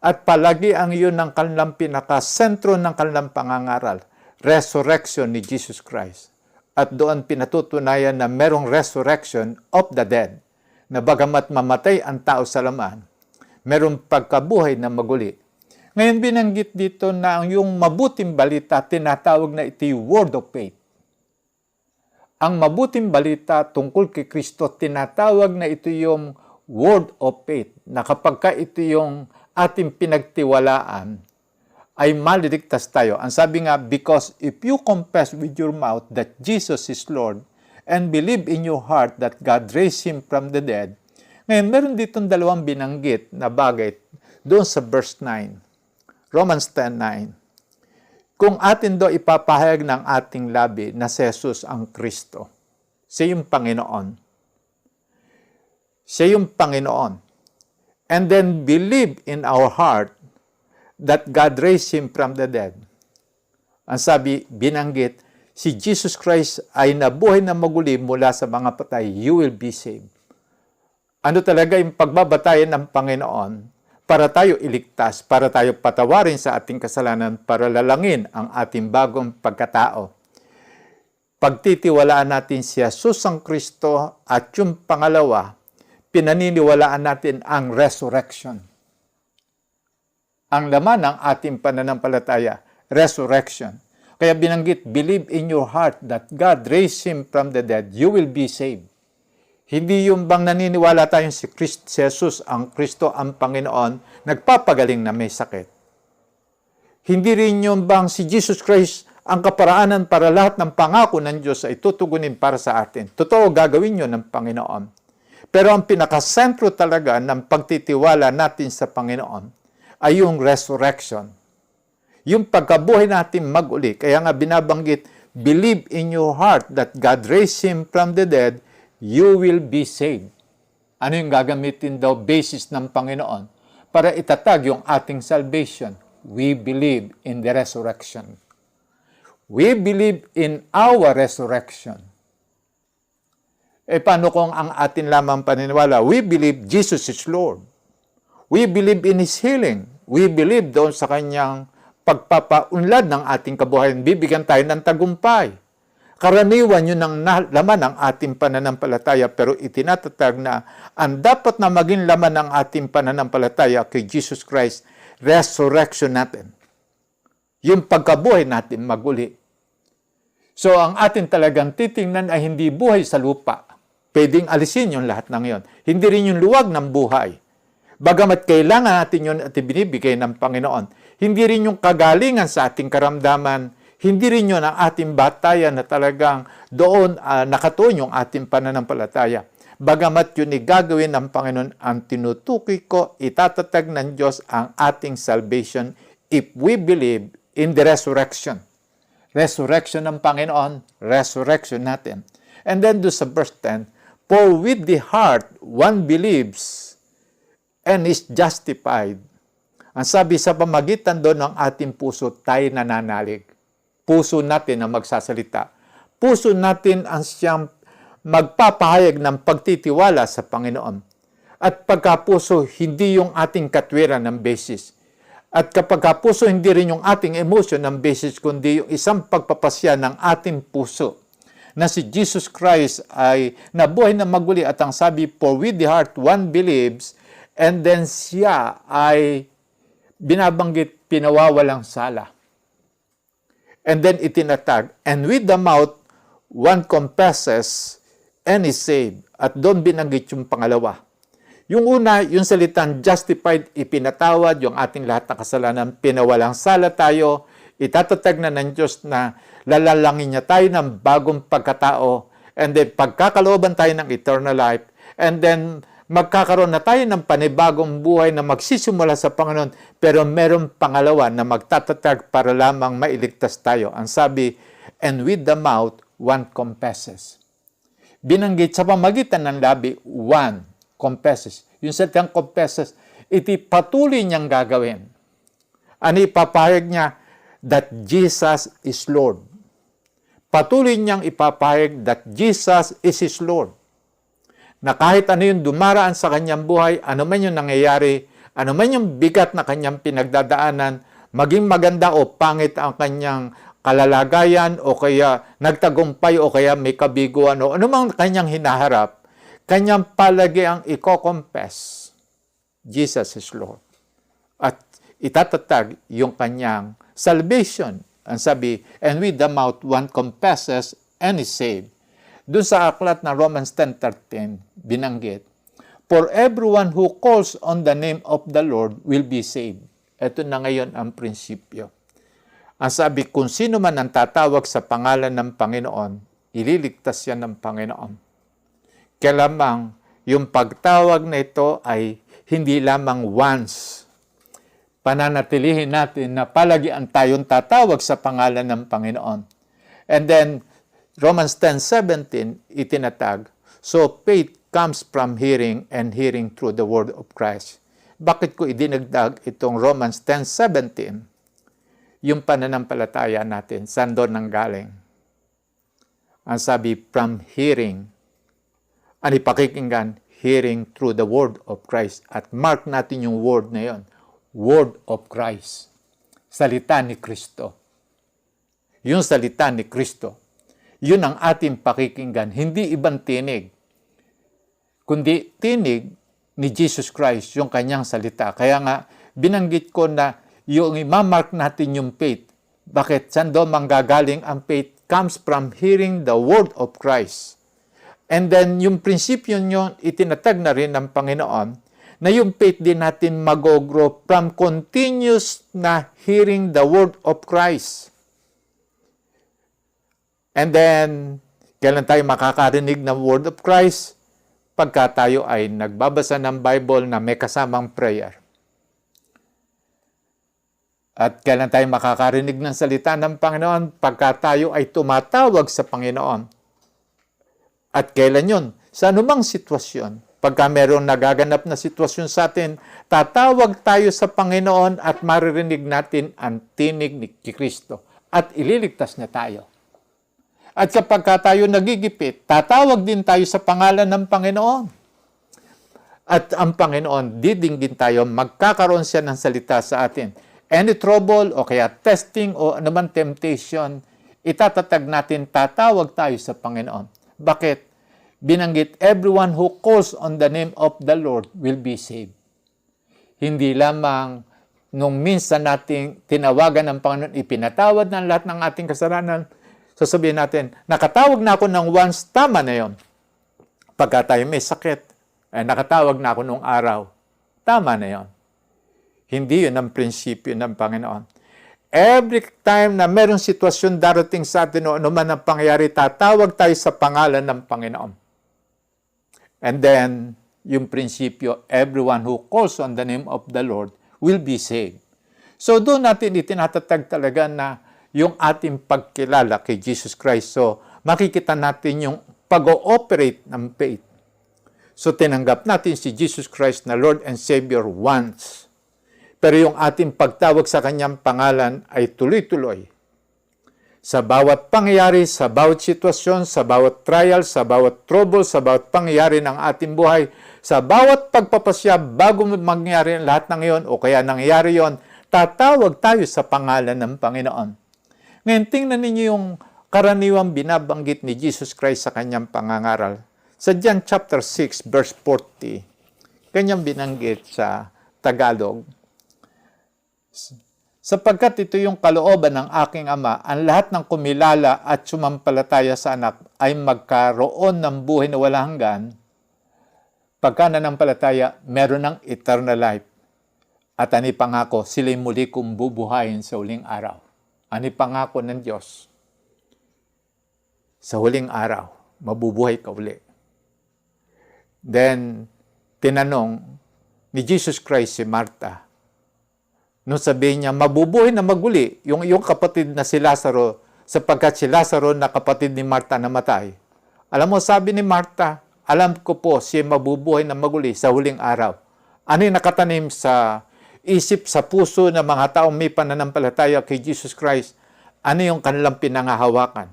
At palagi ang iyon ng kanilang pinakasentro ng kanilang pangangaral, resurrection ni Jesus Christ. At doon pinatutunayan na merong resurrection of the dead, na bagamat mamatay ang tao sa laman, merong pagkabuhay na maguli. Ngayon binanggit dito na ang yung mabuting balita, tinatawag na ito yung word of faith. Ang mabuting balita tungkol kay Kristo, tinatawag na ito yung word of faith, na kapag ka ito yung ating pinagtiwalaan, ay maliligtas tayo. Ang sabi nga, because if you confess with your mouth that Jesus is Lord and believe in your heart that God raised Him from the dead. Ngayon, meron ditong dalawang binanggit na bagay doon sa verse 9. Romans 10:9. Kung atin do ipapahayag ng ating labi na si Jesus ang Kristo, siya yung Panginoon. Siya yung Panginoon. And then believe in our heart that God raised Him from the dead. Ang sabi, binanggit, si Jesus Christ ay nabuhay na maguli mula sa mga patay, you will be saved. Ano talaga yung pagbabatayan ng Panginoon para tayo iligtas, para tayo patawarin sa ating kasalanan, para lalangin ang ating bagong pagkatao. Pagtitiwalaan natin si Jesus ang Kristo at yung pangalawa, pinaniniwalaan natin ang resurrection. Ang laman ng ating pananampalataya, resurrection. Kaya binanggit, believe in your heart that God raised Him from the dead, you will be saved. Hindi yung bang naniniwala tayong si Jesus ang Kristo ang Panginoon, nagpapagaling na may sakit. Hindi rin yung bang si Jesus Christ ang kaparaanan para lahat ng pangako ng Diyos ay tutugunin para sa atin. Totoo, gagawin yun ng Panginoon. Pero ang pinakasentro talaga ng pagtitiwala natin sa Panginoon ay yung resurrection. Yung pagkabuhay natin mag-uli. Kaya nga binabanggit, believe in your heart that God raised Him from the dead, you will be saved. Ano yung gagamitin daw basis ng Panginoon para itatag yung ating salvation? We believe in the resurrection. We believe in our resurrection. Paano kung ang atin lamang paniniwala? We believe Jesus is Lord. We believe in His healing. We believe doon sa Kanyang pagpapaunlad ng ating kabuhayan. Bibigyan tayo ng tagumpay. Karaniwan yun ang laman ng ating pananampalataya, pero itinatatag na ang dapat na maging laman ng ating pananampalataya kay Jesus Christ, resurrection natin. Yung pagkabuhay natin maguli. So ang atin talagang titingnan ay hindi buhay sa lupa. Pwedeng alisin yung lahat ng yon. Hindi rin yung luwag ng buhay. Bagamat kailangan natin yun at ibinibigay ng Panginoon. Hindi rin yung kagalingan sa ating karamdaman. Hindi rin yun ang ating batayan na talagang doon nakatuon yung ating pananampalataya. Bagamat yun gagawin ng Panginoon, ang tinutukoy ko, itatatag ng Diyos ang ating salvation if we believe in the resurrection. Resurrection ng Panginoon, resurrection natin. And then do sa verse 10, for with the heart one believes and is justified. Ang sabi sa pamagitan doon ng ating puso, tayo nananalig. Puso natin ang magsasalita. Puso natin ang siyang magpapahayag ng pagtitiwala sa Panginoon. At pagkapuso, hindi yung ating katwiran ng basis. At kapag kapuso, hindi rin yung ating emotion ng basis, kundi yung isang pagpapasya ng ating puso. Na si Jesus Christ ay nabuhay na maguli at ang sabi, for with the heart one believes, and then siya ay binabanggit pinawawalang sala. And then itinatag, and with the mouth one confesses and is saved. At doon binanggit yung pangalawa. Yung una, yung salitang justified, ipinatawad yung ating lahat na kasalanan, pinawalang sala tayo, itatatag na ng Diyos na lalalangin niya tayo ng bagong pagkatao, and then pagkakalooban tayo ng eternal life, and then magkakaroon na tayo ng panibagong buhay na magsisimula sa Panginoon, pero meron pangalawa na magtatatag para lamang mailigtas tayo. Ang sabi, and with the mouth, one confesses. Binanggit sa pamagitan ng labi, one confesses. Yung salitang confesses, iti patuloy niyang gagawin. Ano ipapahayag niya? That Jesus is Lord. Patuloy niyang ipapahayag that Jesus is His Lord. Na kahit ano yung dumaraan sa kanyang buhay, ano man yung nangyayari, ano man yung bigat na kanyang pinagdadaanan, maging maganda o pangit ang kanyang kalalagayan, o kaya nagtagumpay, o kaya may kabiguan, o ano man kanyang hinaharap, kanyang palagi ang i-confess, Jesus is Lord. At itatatag yung kanyang salvation. Ang sabi, and with the mouth one confesses and is saved. Doon sa aklat na Romans 10:13, binanggit, for everyone who calls on the name of the Lord will be saved. Ito na ngayon ang prinsipyo. Ang sabi, kung sino man ang tatawag sa pangalan ng Panginoon, ililigtas yan ng Panginoon. Kaya lamang, yung pagtawag na ito ay hindi lamang once. Pananatilihin natin na palagian tayong tatawag sa pangalan ng Panginoon. And then, Romans 10:17, itinatag, so faith comes from hearing and hearing through the word of Christ. Bakit ko idinagdag itong Romans 10:17? Yung pananampalataya natin, saan doon nanggaling? Ang sabi, from hearing. Ang ipakikinggan, hearing through the word of Christ. At mark natin yung word na yon, word of Christ. Salita ni Kristo. Yung salita ni Kristo. Yun ang ating pakikinggan, hindi ibang tinig. Kundi tinig ni Jesus Christ, yung kanyang salita. Kaya nga, binanggit ko na yung imamark natin yung faith. Bakit? Saan doon manggagaling ang faith? Comes from hearing the word of Christ. And then, yung prinsipyo nyo, itinatag na rin ng Panginoon, na yung faith din natin mag-grow from continuous na hearing the word of Christ. And then, kailan tayo makakarinig ng word of Christ? Pagka tayo ay nagbabasa ng Bible na may kasamang prayer. At kailan tayo makakarinig ng salita ng Panginoon? Pagka tayo ay tumatawag sa Panginoon. At kailan yun? Sa anumang sitwasyon. Pagka mayroong nagaganap na sitwasyon sa atin, tatawag tayo sa Panginoon at maririnig natin ang tinig ni Kristo. At ililigtas niya tayo. At kapag tayo nagigipit, tatawag din tayo sa pangalan ng Panginoon. At ang Panginoon, didinggin tayo, magkakaroon siya ng salita sa atin. Any trouble o kaya testing o anuman temptation, itatatag natin, tatawag tayo sa Panginoon. Bakit? Binanggit, everyone who calls on the name of the Lord will be saved. Hindi lamang nung minsan nating tinawagan ng Panginoon, ipinatawad ng lahat ng ating kasalanan, sasabihin natin, nakatawag na ako ng once, tama na yon. Pagka tayo may sakit, nakatawag na ako nung araw, tama na yon. Hindi yun ang prinsipyo ng Panginoon. Every time na mayroong sitwasyon darating sa atin o anuman ang pangyayari, tatawag tayo sa pangalan ng Panginoon. And then, yung prinsipyo, everyone who calls on the name of the Lord will be saved. So doon natin itinatatag talaga na yung ating pagkilala kay Jesus Christ. So makikita natin yung pag-ooperate ng faith. So tinanggap natin si Jesus Christ na Lord and Savior once. Pero yung ating pagtawag sa kanyang pangalan ay tuloy-tuloy. Sa bawat pangyayari, sa bawat sitwasyon, sa bawat trial, sa bawat trouble, sa bawat pangyayari ng ating buhay, sa bawat pagpapasya bago mangyari lahat ng iyon o kaya nangyayari yon, tatawag tayo sa pangalan ng Panginoon. Ngayon, tingnan ninyo yung karaniwang binabanggit ni Jesus Christ sa kanyang pangangaral. Sa John chapter 6, verse 40, kanyang binanggit sa Tagalog, sapagkat ito yung kalooban ng aking Ama, ang lahat ng kumilala at sumampalataya sa anak ay magkaroon ng buhay na walang hanggan. Pagka nanampalataya, meron ng eternal life. At ani pangako, sila'y muli kong bubuhayin sa huling araw. Ani pangako ng Diyos, sa huling araw, mabubuhay ka uli. Then, tinanong ni Jesus Christ si Martha, nung sabihin niya, mabubuhay na maguli yung iyong kapatid na si Lazaro, sapagkat si Lazaro na kapatid ni Martha namatay. Alam mo, sabi ni Martha, alam ko po siya mabubuhay na maguli sa huling araw. Ano yung nakatanim sa isip, sa puso ng mga taong may pananampalataya kay Jesus Christ? Ano yung kanilang pinangahawakan?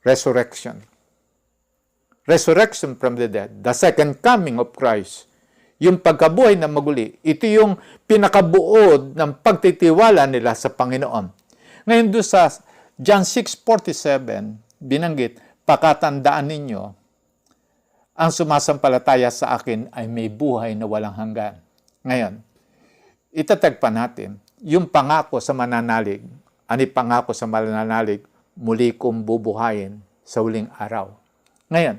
Resurrection. Resurrection from the dead. The second coming of Christ. Yung pagkabuhay na maguli, ito yung pinakabuod ng pagtitiwala nila sa Panginoon. Ngayon doon sa John 6:47, binanggit, pakatandaan ninyo, ang sumasampalataya sa akin ay may buhay na walang hanggan. Ngayon, itatag pa natin, yung pangako sa mananalig, ani pangako sa mananalig, muli kong bubuhayin sa huling araw. Ngayon,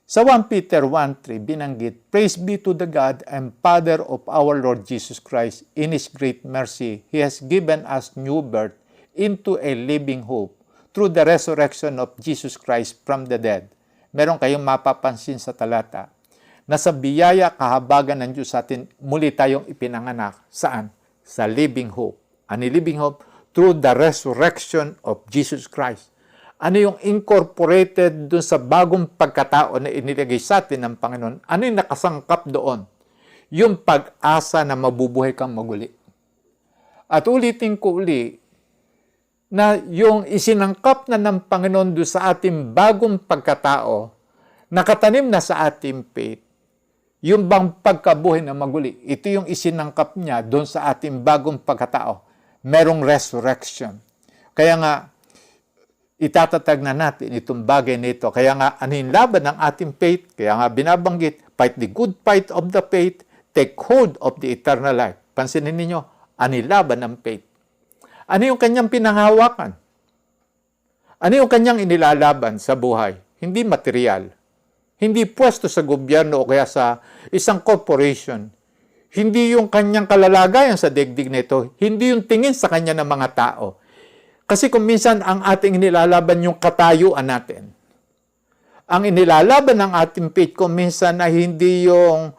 Sa 1 Peter 1:3 binanggit, "Praise be to the God and Father of our Lord Jesus Christ. In His great mercy, He has given us new birth into a living hope through the resurrection of Jesus Christ from the dead." Meron kayong mapapansin sa talata na sa biyaya kahabagan ng Diyos sa atin, muli tayong ipinanganak. Saan? Sa living hope. Ano living hope? Through the resurrection of Jesus Christ. Ano yung incorporated dun sa bagong pagkatao na inilagay sa atin ng Panginoon? Ano yung nakasangkap doon? Yung pag-asa na mabubuhay kang maguli. At ulitin ko uli, na yung isinangkap na ng Panginoon doon sa ating bagong pagkatao, nakatanim na sa ating faith, yung bang pagkabuhay na maguli, ito yung isinangkap niya doon sa ating bagong pagkatao. Merong resurrection. Kaya nga, itatatag na natin itong bagay nito. Kaya nga, ano yung laban ng ating faith? Kaya nga, binabanggit, fight the good fight of the faith, take hold of the eternal life. Pansinin ninyo, ano yung laban ng faith? Ano yung kanyang pinanghawakan? Ano yung kanyang inilalaban sa buhay? Hindi material. Hindi pwesto sa gobyerno o kaya sa isang corporation. Hindi yung kanyang kalalagayan sa daigdig nito. Hindi yung tingin sa kanya ng mga tao. Kasi kung minsan ang ating inilalaban yung katayuan natin. Ang inilalaban ng ating faith kung minsan ay hindi yung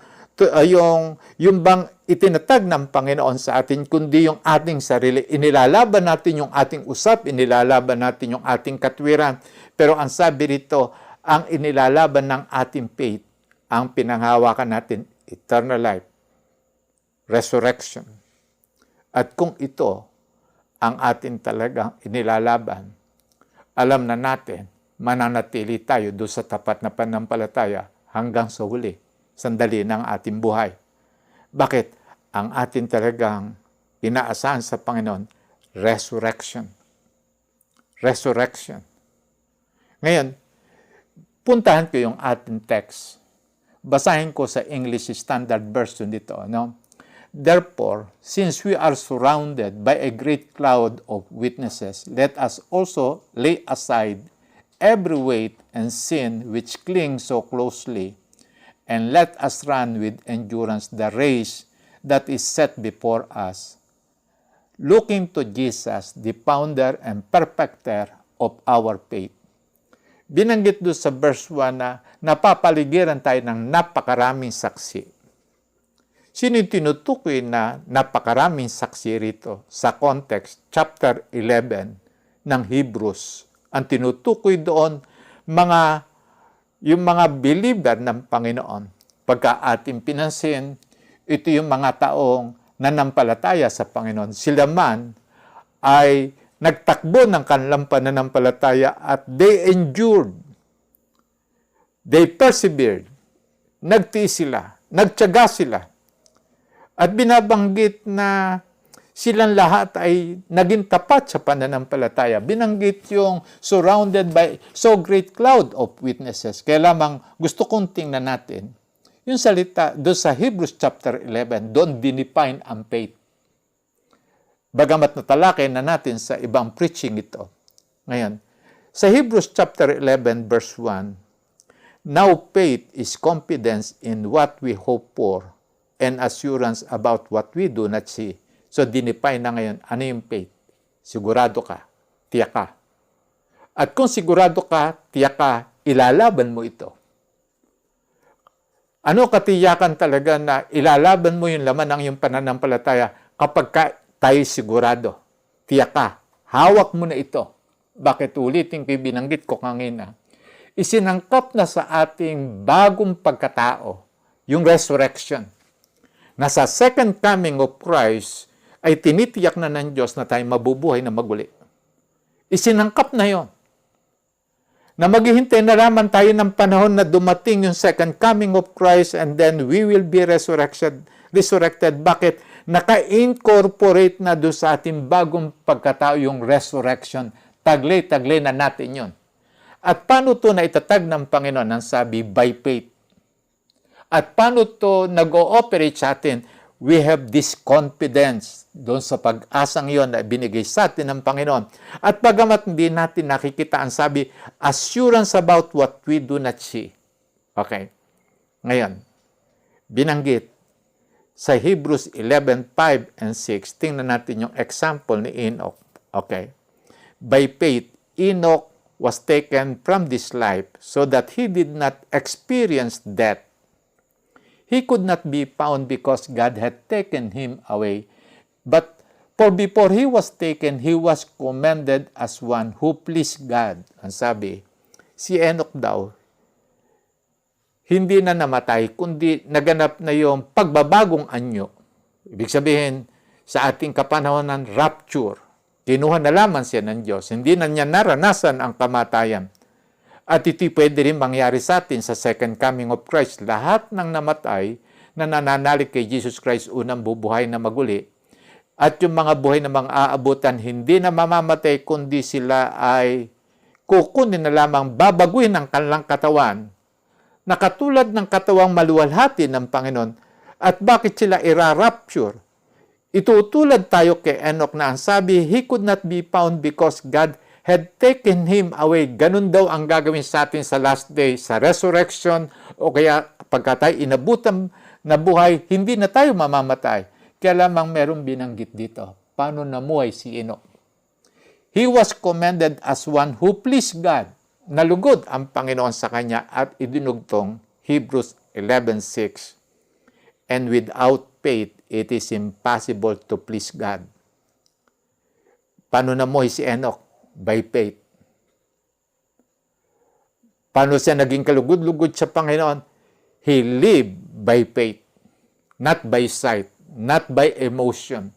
bang itinatag ng Panginoon sa atin, kundi yung ating sarili. Inilalaban natin yung ating usap, inilalaban natin yung ating katwiran. Pero ang sabi rito, ang inilalaban ng ating faith, ang pinanghawakan natin, eternal life, resurrection. At kung ito ang atin talagang inilalaban, alam na natin, mananatili tayo doon sa tapat na pananampalataya hanggang sa huli, sandali ng ating buhay. Bakit? Ang atin talagang inaasahan sa Panginoon, resurrection. Resurrection. Ngayon, puntahan ko yung ating text. Basahin ko sa English Standard Version dito, no? "Therefore, since we are surrounded by a great cloud of witnesses, let us also lay aside every weight and sin which clings so closely, and let us run with endurance the race that is set before us, looking to Jesus, the founder and perfecter of our faith." Binanggit doon sa verse 1 na napapaligiran tayo ng napakaraming saksi. Sino yung tinutukoy na napakaraming saksi rito? Sa context, chapter 11 ng Hebrews. Ang tinutukoy doon, yung mga believer ng Panginoon. Pagka ating pinansin, ito yung mga taong nanampalataya sa Panginoon. Sila man ay nagtakbo ng kanilang pananampalataya at they endured. They persevered. Nagtiis sila. Nagtiyaga sila. At binabanggit na silang lahat ay naging tapat sa pananampalataya. Binanggit yung surrounded by so great cloud of witnesses. Kaya lamang gusto kong tingnan natin yung salita doon sa Hebrews chapter 11, doon dinefine ang faith. Bagamat natalakay na natin sa ibang preaching ito. Ngayon, sa Hebrews chapter 11 verse 1, "Now faith is confidence in what we hope for and assurance about what we do not see." So, dinefine na ngayon, ano yung faith? Sigurado ka, tiyak ka. At kung sigurado ka, tiyak ka, ilalaban mo ito. Ano katiyakan talaga na ilalaban mo yung laman ng iyong pananampalataya kapag tayo sigurado? Tiyak ka, hawak mo na ito. Bakit ulitin ko binanggit ko kanina? Isinangkap na sa ating bagong pagkatao, yung resurrection. Na sa second coming of Christ, ay tinitiyak na ng Diyos na tayo mabubuhay na maguli. Isinangkap na yon. Na maghihintay na lamang tayo ng panahon na dumating yung second coming of Christ and then we will be resurrected. Bakit? Naka-incorporate na doon sa ating bagong pagkatao yung resurrection. Taglay-taglay na natin yon. At paano ito na itatag ng Panginoon? Ang sabi, by faith. At paano ito nag-ooperate sa atin? We have this confidence doon sa pag-asang yon na binigay sa atin ng Panginoon. At bagamat hindi natin nakikita, ang sabi, assurance about what we do not see. Okay. Ngayon, binanggit sa Hebrews 11:5 and 6, tingnan natin yung example ni Enoch. Okay. By faith, Enoch was taken from this life so that he did not experience death. He could not be found because God had taken him away. But for before he was taken, he was commended as one who pleased God. Ang sabi, si Enoch daw, hindi na namatay, kundi naganap na yung pagbabagong anyo. Ibig sabihin, sa ating kapanahonan, rapture. Kinuha na lamang siya ng Diyos. Hindi na niya naranasan ang kamatayan. At ito'y pwede rin mangyari sa atin sa second coming of Christ. Lahat ng namatay na nananalig kay Jesus Christ, unang bubuhay na maguli. At yung mga buhay na mga aabutan, hindi na mamamatay, kundi sila ay kukunin na lamang, babaguhin ang kanilang katawan na katulad ng katawang maluwalhati ng Panginoon. At bakit sila irarapture? Itutulad tayo kay Enoch na ang sabi, he could not be found because God had taken him away. Ganun daw ang gagawin sa atin sa last day, sa resurrection, o kaya pagka tayo inabutan na buhay, hindi na tayo mamamatay. Kaya lamang merong binanggit dito. Paano namuhay si Enoch? He was commended as one who pleased God. Nalugod ang Panginoon sa kanya at idinugtong Hebrews 11:6. And without faith, it is impossible to please God. Paano namuhay si Enoch? By faith. Paano siya naging kalugod-lugod sa Panginoon? He lived by faith, not by sight, not by emotion.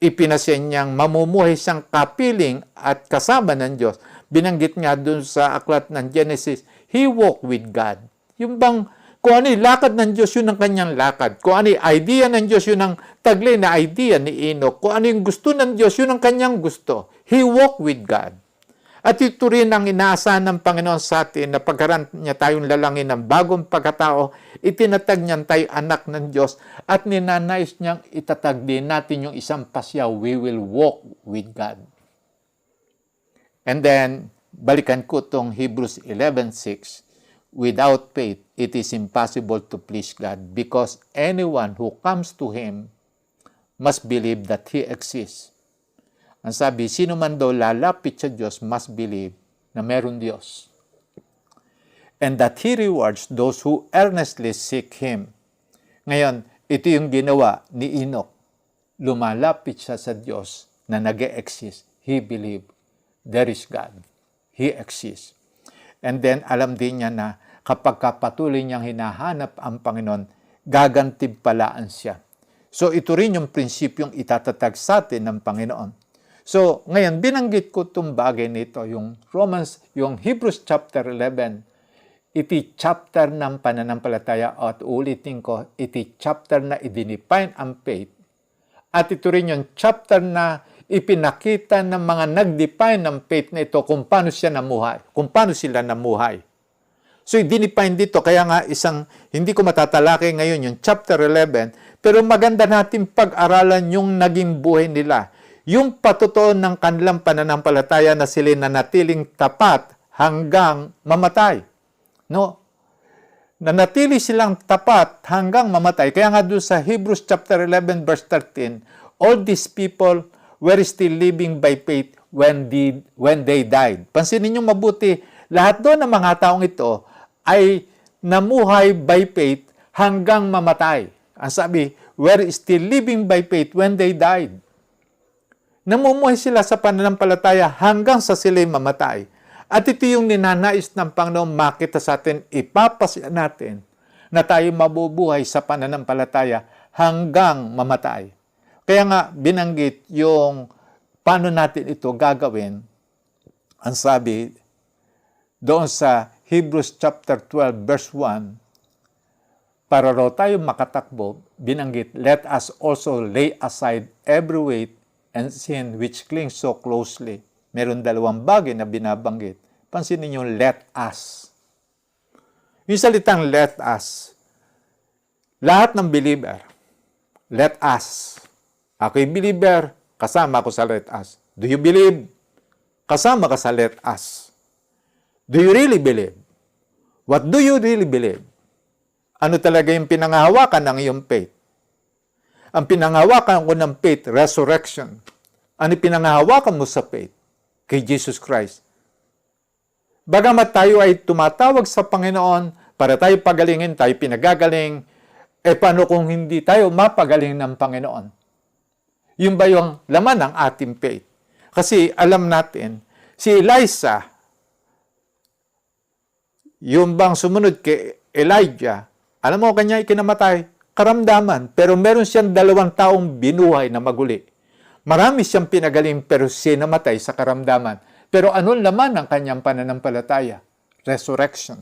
Ipinasya niyang mamumuhay siyang kapiling at kasama ng Diyos. Binanggit nga dun sa aklat ng Genesis, he walked with God. Yung bang, kung ano yung lakad ng Diyos, yun ang kanyang lakad. Kung ano yung idea ng Diyos, yun ang taglay na idea ni Enoch. Kung ano yung gusto ng Diyos, yun ang kanyang gusto. He walked with God. At ito rin ang inaasahan ng Panginoon sa atin na pagkaroon niya tayong lalangin ng bagong pagkatao, itinatag niyan tayo anak ng Diyos at ninanais niyang itatag din natin yung isang pasyaw, we will walk with God. And then, balikan ko itong Hebrews 11:6. Without faith, it is impossible to please God because anyone who comes to Him must believe that He exists. Ang sabi, sino man daw lalapit sa Diyos must believe na meron Diyos. And that He rewards those who earnestly seek Him. Ngayon, ito yung ginawa ni Enoch. Lumalapit siya sa Diyos na nag-e-exist. He believed there is God. He exists. And then, alam din niya na kapag patuloy niyang hinahanap ang Panginoon, gagantimpalaan siya. So, ito rin yung prinsipyong itatatag sa atin ng Panginoon. So, ngayon, binanggit ko itong bagay nito, yung Hebrews chapter 11, iti chapter ng pananampalataya at ulitin ko, iti chapter na i-define ang faith. At ito rin yung chapter na ipinakita ng mga nag-define ng faith na ito kung paano siya namuhay, kung paano sila namuhay. So, i-define dito, kaya nga hindi ko matatalakay ngayon yung chapter 11, pero maganda natin pag-aralan yung naging buhay nila. Yung patutuon ng kanilang pananampalataya na sila nanatiling tapat hanggang mamatay. No? Nanatili silang tapat hanggang mamatay. Kaya nga doon sa Hebrews chapter 11 verse 13, all these people were still living by faith when they died. Pansinin niyo mabuti, lahat doon ng mga taong ito ay namuhay by faith hanggang mamatay. Ang sabi, were still living by faith when they died. Namumuhay sila sa pananampalataya hanggang sa sila'y mamatay. At ito yung ninanais ng Panginoon makita sa atin, ipapasya natin na tayo mabubuhay sa pananampalataya hanggang mamatay. Kaya nga binanggit yung paano natin ito gagawin. Ang sabi doon sa Hebrews chapter 12 verse 1, para raw tayo makatakbo, binanggit, let us also lay aside every weight and sin which clings so closely. Meron dalawang bagay na binabanggit. Pansinin niyo, let us. Yung salitang let us, lahat ng believer, let us. Ako'y believer, kasama ko sa let us. Do you believe? Kasama ka sa let us. Do you really believe? What do you really believe? Ano talaga yung pinanghahawakan ng iyong faith? Ang pinanghahawakan ko ng faith, resurrection. Ano pinanghahawakan mo sa faith? Kay Jesus Christ. Bagamat tayo ay tumatawag sa Panginoon para tayo pagalingin, tayo pinagagaling, paano kung hindi tayo mapagaling ng Panginoon? Yung ba yung laman ng ating faith? Kasi alam natin, si Elisha, yung bang sumunod kay Elijah, alam mo, kanya ikinamatay, karamdaman, pero meron siyang 2 taong binuhay na maguli. Marami siyang pinagaling, pero siya namatay sa karamdaman. Pero anong laman ng kanyang pananampalataya? Resurrection.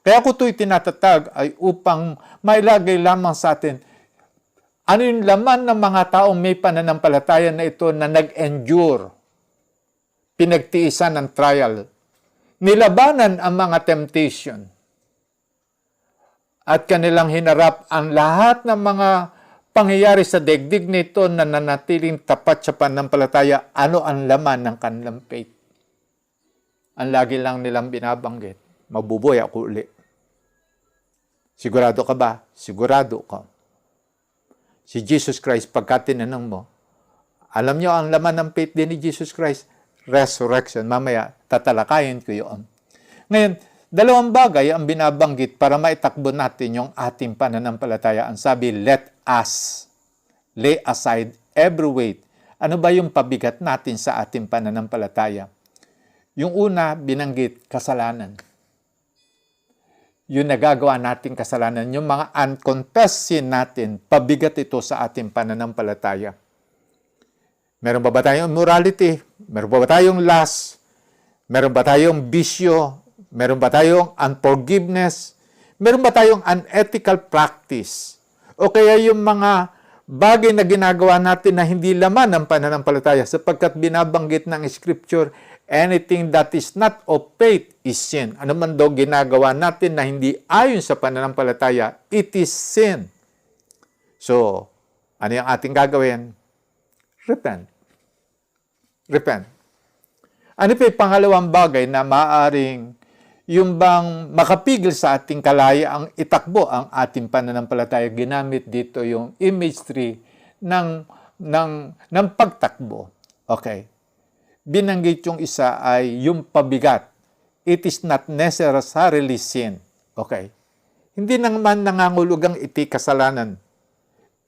Kaya ko ito'y tinatatag ay upang mailagay lamang sa atin, ano yung laman ng mga taong may pananampalataya na ito na nag-endure, pinagtiisan ng trial, nilabanan ang mga temptation, at kanilang hinarap ang lahat ng mga pangyayari sa daigdig nito na nanatiling tapat sa pananampalataya. Ano ang laman ng kanilang faith? Ang lagi lang nilang binabanggit, mabubuhay ako uli. Sigurado ka ba? Sigurado ka. Si Jesus Christ, pagka tinanong mo, alam niyo ang laman ng faith din ni Jesus Christ? Resurrection. Mamaya, tatalakayin ko yun. Ngayon, 2 bagay ang binabanggit para maitakbo natin yung ating pananampalataya. Ang sabi, let us lay aside every weight. Ano ba yung pabigat natin sa ating pananampalataya? Yung una, binanggit, kasalanan. Yung nagagawa nating kasalanan, yung mga unconfessed sin natin, pabigat ito sa ating pananampalataya. Meron ba tayong immorality? Meron ba tayong lust? Meron ba tayong bisyo? Meron ba tayong unforgiveness? Meron ba tayong unethical practice? O kaya yung mga bagay na ginagawa natin na hindi laman ng pananampalataya sapagkat binabanggit ng Scripture, anything that is not of faith is sin. Ano man daw ginagawa natin na hindi ayon sa pananampalataya, it is sin. So, ano yung ating gagawin? Repent. Repent. Ano pa yung pangalawang bagay na maaaring yung bang makapigil sa ating kalayaang itakbo ang ating pananampalataya? Ginamit dito yung imagery ng pagtakbo. Okay. Binanggit yung isa ay yung pabigat. It is not necessarily sin. Okay. Hindi naman nangangulugang iti kasalanan.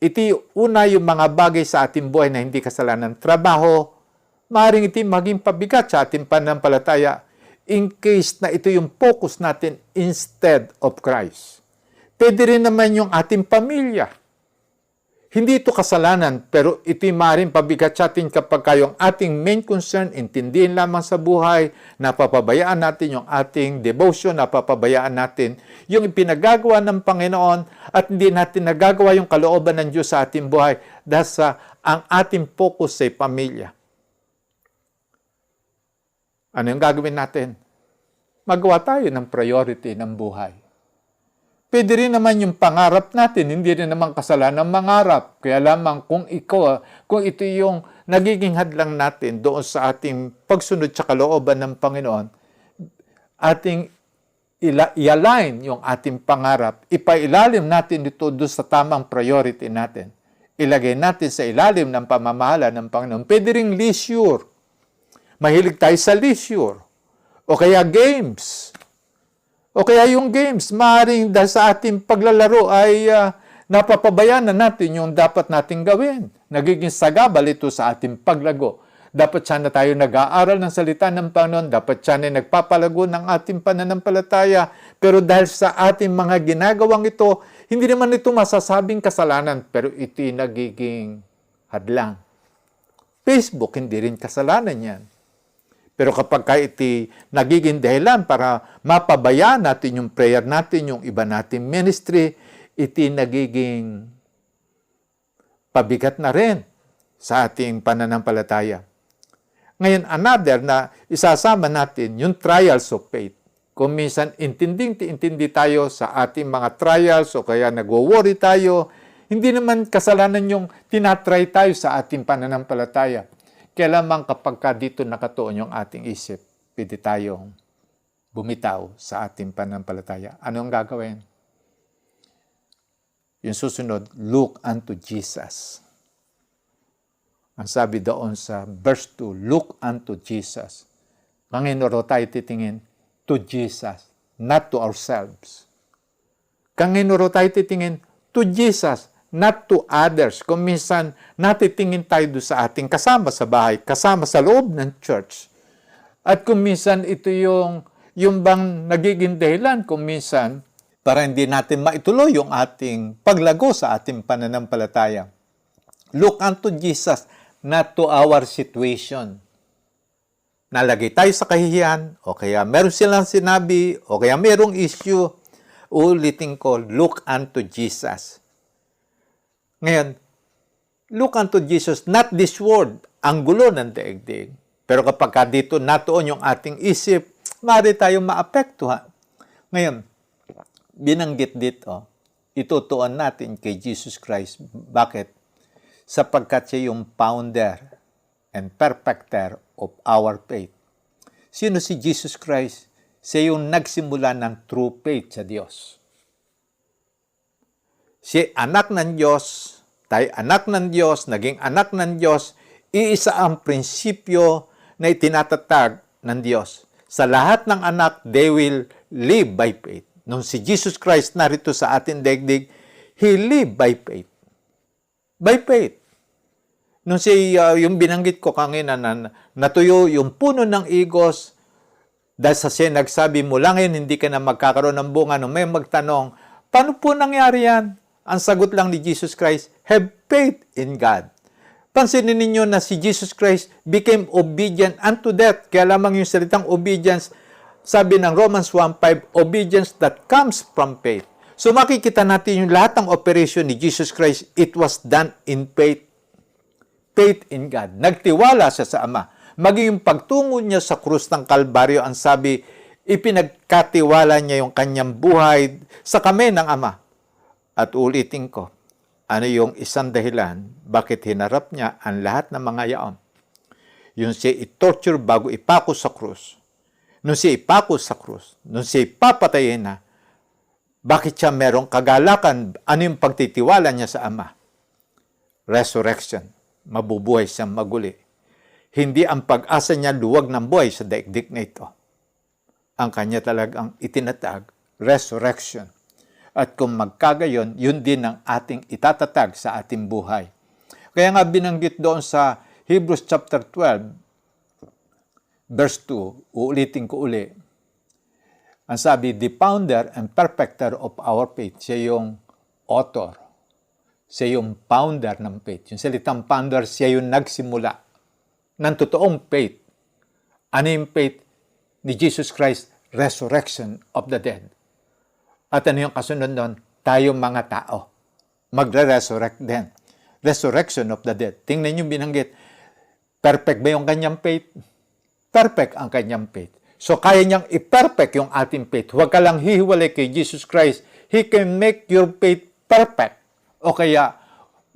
Iti una yung mga bagay sa ating buhay na hindi kasalanan. Trabaho, maaaring iti maging pabigat sa ating pananampalataya in case na ito yung focus natin instead of Christ. Pwede rin naman yung ating pamilya. Hindi ito kasalanan, pero ito'y maaaring pabigat sa atin kapag yung ating main concern, intindihin lamang sa buhay, napapabayaan natin yung ating devotion, napapabayaan natin yung ipinagagawa ng Panginoon at hindi natin nagagawa yung kalooban ng Diyos sa ating buhay dahil sa ang ating focus sa pamilya. Ano yung gagawin natin? Magawa tayo ng priority ng buhay. Pwede rin naman yung pangarap natin, hindi rin naman kasalanan mangarap. Kaya lamang kung ito yung nagiging hadlang natin doon sa ating pagsunod sa kalooban ng Panginoon, ating i-align yung ating pangarap, ipailalim natin ito doon sa tamang priority natin. Ilagay natin sa ilalim ng pamamahala ng Panginoon. Pwede ring leisure. Mahilig tayo sa leisure. O kaya games. O kaya yung games, maaaring dahil sa ating paglalaro ay napapabayaan na natin yung dapat nating gawin. Nagiging sagabal ito sa ating paglago. Dapat sana tayo nag-aaral ng salita ng Panginoon. Dapat sana nagpapalago ng ating pananampalataya. Pero dahil sa ating mga ginagawang ito, hindi naman ito masasabing kasalanan. Pero ito'y nagiging hadlang. Facebook, hindi rin kasalanan yan. Pero kapag iti nagiging dahilan para mapabayaan natin yung prayer natin, yung iba nating ministry, iti nagiging pabigat na rin sa ating pananampalataya. Ngayon, another na isasama natin, yung trials of faith. Kung minsan intindi tayo sa ating mga trials o kaya nagwo-worry tayo, hindi naman kasalanan yung tinatry tayo sa ating pananampalataya. Kaya lamang kapag dito nakatuon yung ating isip, pwede tayong bumitaw sa ating pananampalataya. Ano ang gagawin? Yung susunod, look unto Jesus. Ang sabi doon sa verse 2, look unto Jesus. Kanginuro tayo titingin to Jesus, not to ourselves. Kanginuro tayo titingin to Jesus, not to others. Kung minsan natitingin tayo doon sa ating kasama sa bahay, kasama sa loob ng church. At kung minsan ito yung bang nagiging dahilan kung minsan para hindi natin maituloy yung ating paglago sa ating pananampalataya. Look unto Jesus, not to our situation. Nalagay tayo sa kahihiyan, o kaya meron silang sinabi, o kaya merong issue, ulitin ko, look unto Jesus. Ngayon, look unto Jesus, not this world, ang gulo ng daigdig. Pero kapag dito natuon yung ating isip, maaari tayong maapektuhan. Ngayon, binanggit dito, itutuon natin kay Jesus Christ. Bakit? Sapagkat siya yung founder and perfecter of our faith. Sino si Jesus Christ? Siya yung nagsimula ng true faith sa Diyos. Si anak ng Diyos, tayo anak ng Diyos, naging anak ng Diyos, iisa ang prinsipyo na itinatatag ng Diyos. Sa lahat ng anak, they will live by faith. Nung si Jesus Christ narito sa ating daigdig, He lived by faith. By faith. Nung yung binanggit ko kanina na natuyo yung puno ng igos, dahil sa siya nagsabi, mula ngayon hindi ka na magkakaroon ng bunga. Nung may magtanong, paano po nangyari yan? Ang sagot lang ni Jesus Christ, have faith in God. Pansinin ninyo na si Jesus Christ became obedient unto death. Kaya lamang yung salitang obedience, sabi ng Romans 1:5, obedience that comes from faith. So makikita natin yung lahat ng operation ni Jesus Christ, it was done in faith. Faith in God. Nagtiwala siya sa Ama. Maging yung pagtungo niya sa krus ng Kalbaryo, ang sabi, ipinagkatiwala niya yung kanyang buhay sa kamay ng Ama. At ulitin ko, ano yung isang dahilan bakit hinarap niya ang lahat ng mga yaon? Yung siya i-torture bago ipako sa krus. Nung siya ipako sa krus, nung siya ipapatayin na, bakit siya merong kagalakan? Ano yung pagtitiwala niya sa Ama? Resurrection. Mabubuhay siyang maguli. Hindi ang pag-asa niya luwag ng buhay sa daigdig na ito. Ang kanya talagang itinatag, resurrection. At kung magkagayon, yun din ang ating itatatag sa ating buhay. Kaya nga binanggit doon sa Hebrews chapter 12, verse 2, uulitin ko uli. Ang sabi, the founder and perfecter of our faith. Siya yung author. Siya yung founder ng faith. Yung salitang founder, siya yung nagsimula ng totoong faith. Ano yung faith ni Jesus Christ? Resurrection of the dead. At ano yung kasunod nun? Tayo mga tao. Magre-resurrect din. Resurrection of the dead. Tingnan yung binanggit. Perfect ba yung kanyang faith? Perfect ang kanyang faith. So, kaya niyang i-perfect yung ating faith. Huwag ka lang hihiwalay kay Jesus Christ. He can make your faith perfect. O kaya,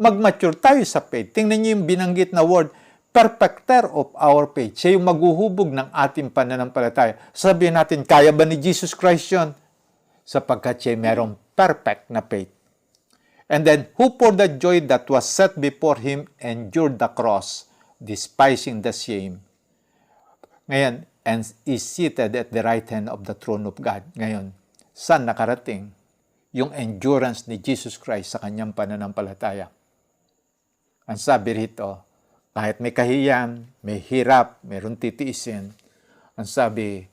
mag-mature tayo sa faith. Tingnan niyo yung binanggit na word, perfecter of our faith. Siya yung maghuhubog ng ating pananampalataya. Sabihin natin, kaya ba ni Jesus Christ yun? Sapagkat siya merong perfect na faith. And then, who for the joy that was set before him endured the cross, despising the shame. Ngayon, and is seated at the right hand of the throne of God. Ngayon, saan nakarating yung endurance ni Jesus Christ sa kanyang pananampalataya? Ang sabi rito, kahit may kahiyan, may hirap, mayroong titiisin, ang sabi,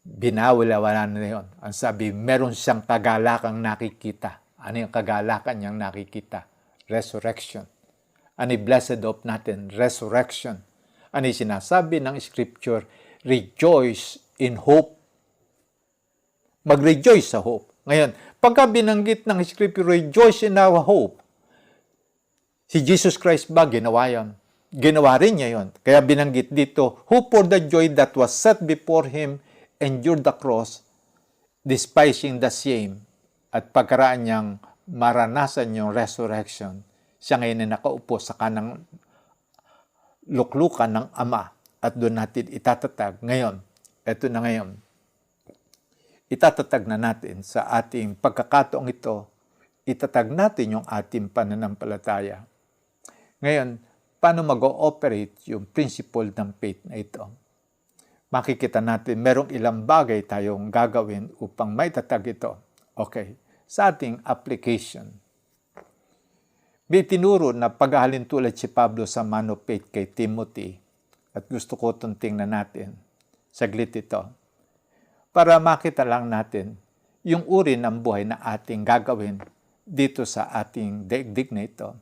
binawalawalan na yun. Ang sabi, meron siyang kagalakang nakikita. Ano yung kagalakan niyang nakikita? Resurrection. Ano yung blessed hope natin? Resurrection. Ano yung sinasabi ng Scripture? Rejoice in hope. Mag-rejoice sa hope. Ngayon, pagka binanggit ng Scripture, rejoice in our hope. Si Jesus Christ ba, ginawa yun? Ginawa rin niya yun. Kaya binanggit dito, who for the joy that was set before him endured the cross, despising the shame, at pagkaraan niyang maranasan yung resurrection, siya ngayon ay nakaupo sa kanang luklukan ng Ama, at doon natin itatatag. Ngayon, eto na ngayon, Itatatag na natin sa ating pagkakataong ito, itatag natin yung ating pananampalataya. Ngayon, paano mag-ooperate yung principle ng faith na ito? Makikita natin merong ilang bagay tayong gagawin upang maitatag ito. Okay, sa ating application. May tinuro na paghahalin tulad si Pablo sa man of faith kay Timothy at gusto ko itong tingnan natin. Saglit ito. Para makita lang natin yung uri ng buhay na ating gagawin dito sa ating daigdig na ito.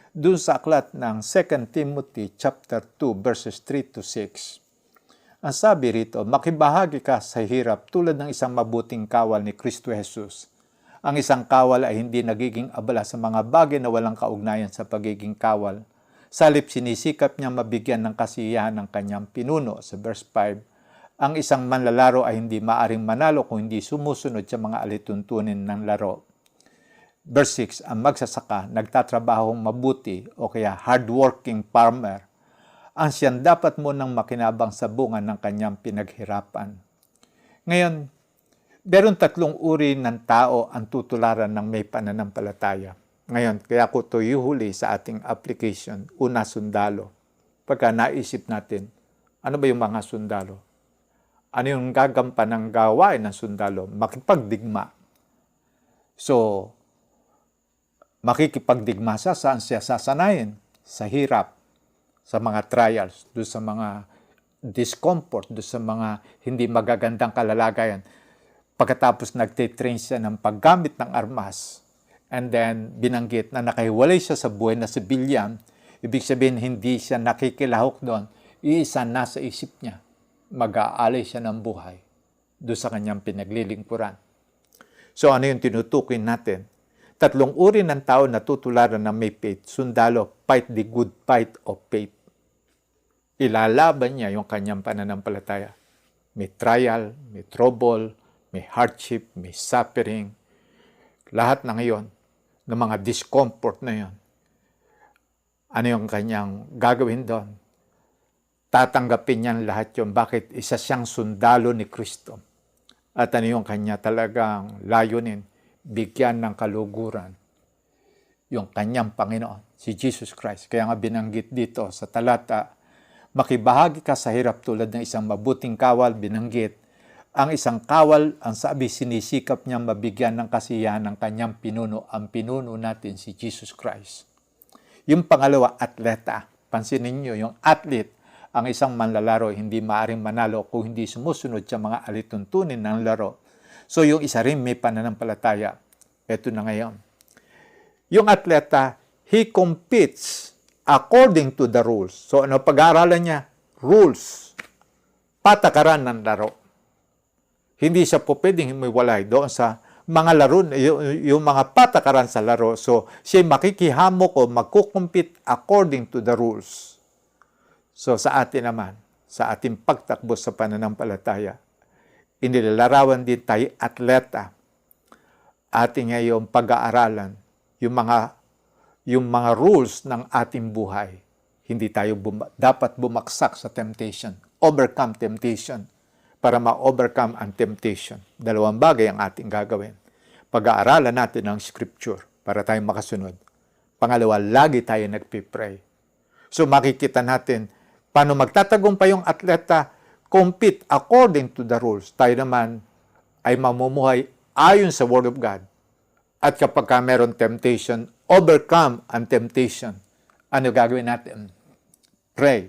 Doon sa aklat ng 2 Timothy chapter 2 verses 3 to 6. Ang sabi rito, makibahagi ka sa hirap tulad ng isang mabuting kawal ni Kristo Jesus. Ang isang kawal ay hindi nagiging abala sa mga bagay na walang kaugnayan sa pagiging kawal. Salip sinisikap niya mabigyan ng kasiyahan ng kanyang pinuno sa verse 5. Ang isang manlalaro ay hindi maaring manalo kung hindi sumusunod sa mga alituntunin ng laro. Verse 6, ang magsasaka, nagtatrabahong mabuti o kaya hardworking farmer, ang siyang dapat mo nang makinabang sa bunga ng kanyang pinaghirapan. Ngayon, meron 3 uri ng tao ang tutularan ng may pananampalataya. Ngayon, kaya ko ito ihuli sa ating application. Una, sundalo. Pagka naisip natin, ano ba yung mga sundalo? Ano yung gagampan ng gawain ng sundalo? Makipagdigma. So, makikipagdigma siya, saan siya sasanayin? Sa hirap, sa mga trials, doon sa mga discomfort, doon sa mga hindi magagandang kalalagayan. Pagkatapos nagtitrain siya ng paggamit ng armas, and then binanggit na nakahiwalay siya sa buhay na sibilyan, ibig sabihin hindi siya nakikilahok doon, iisa nasa isip niya, mag-aalay siya ng buhay doon sa kanyang pinaglilingkuran. So ano yung tinutukoy natin? 3 uri ng tao na tutularan ng may faith. Sundalo, fight the good fight of faith. Ilalaban niya yung kanyang pananampalataya. May trial, may trouble, may hardship, may suffering. Lahat na ngayon, ng mga discomfort na yon. Ano yung kanyang gagawin doon? Tatanggapin niyan lahat yun. Bakit? Isa siyang sundalo ni Kristo. At ano yung kanya talagang layunin? Bigyan ng kaluguran yung kanyang Panginoon, si Jesus Christ. Kaya nga binanggit dito sa talata, makibahagi ka sa hirap tulad ng isang mabuting kawal, binanggit. Ang isang kawal, ang sabi, sinisikap niyang mabigyan ng kasiyahan ng kanyang pinuno. Ang pinuno natin, si Jesus Christ. Yung pangalawa, atleta. Pansinin niyo, yung athlete, ang isang manlalaro, hindi maaring manalo kung hindi sumusunod sa mga alituntunin ng laro. So yung isa rin may pananampalataya. Ito na ngayon. Yung atleta, he competes according to the rules. So ano pag-aaralan niya? Rules. Patakaran ng laro. Hindi siya po pwedeng humiwalay doon sa mga laro, yung mga patakaran sa laro. So siya makikihamok o magkukumpit according to the rules. So sa atin naman, sa ating pagtakbo sa pananampalataya, inilalarawan din tayo atleta. Ating ngayong pag-aaralan yung mga rules ng ating buhay. Hindi tayo dapat bumaksak sa temptation. Overcome temptation para ma-overcome ang temptation. 2 bagay ang ating gagawin. Pag-aaralan natin ang scripture para tayo makasunod. Pangalawa, lagi tayo nagpipray. So makikita natin paano magtatagumpay yung atleta, compete according to the rules. Tayo naman ay mamumuhay ayon sa Word of God. At kapag meron temptation, overcome ang temptation. Ano gagawin natin? Pray.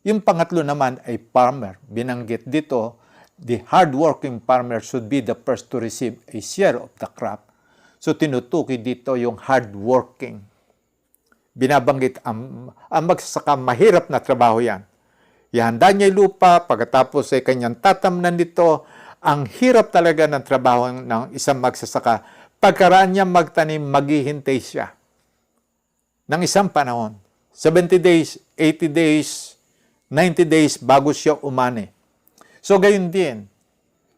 Yung pangatlo naman ay farmer. Binanggit dito, the hardworking farmer should be the first to receive a share of the crop. So tinutukoy dito yung hardworking. Binabanggit ang magsasaka, mahirap na trabaho yan. Ihanda niya yung lupa, pagkatapos ay kanyang tatamnan nito. Ang hirap talaga ng trabaho ng isang magsasaka. Pagkaraan niya magtanim, maghihintay siya ng isang panahon. 70 days, 80 days, 90 days bago siya umani. So gayon din,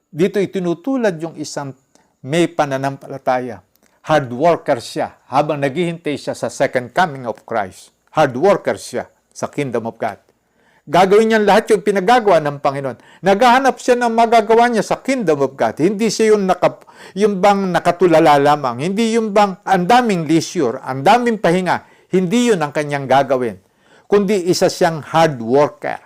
dito itinutulad yung isang may pananampalataya. Hard worker siya habang naghihintay siya sa second coming of Christ. Hard worker siya sa kingdom of God. Gagawin niya lahat yung pinagagawa ng Panginoon. Naghahanap siya ng magagawa niya sa kingdom of God. Hindi siya yung bang nakatulala lamang. Hindi yung bang ang daming leisure, ang daming pahinga. Hindi yun ang kanyang gagawin. Kundi isa siyang hard worker.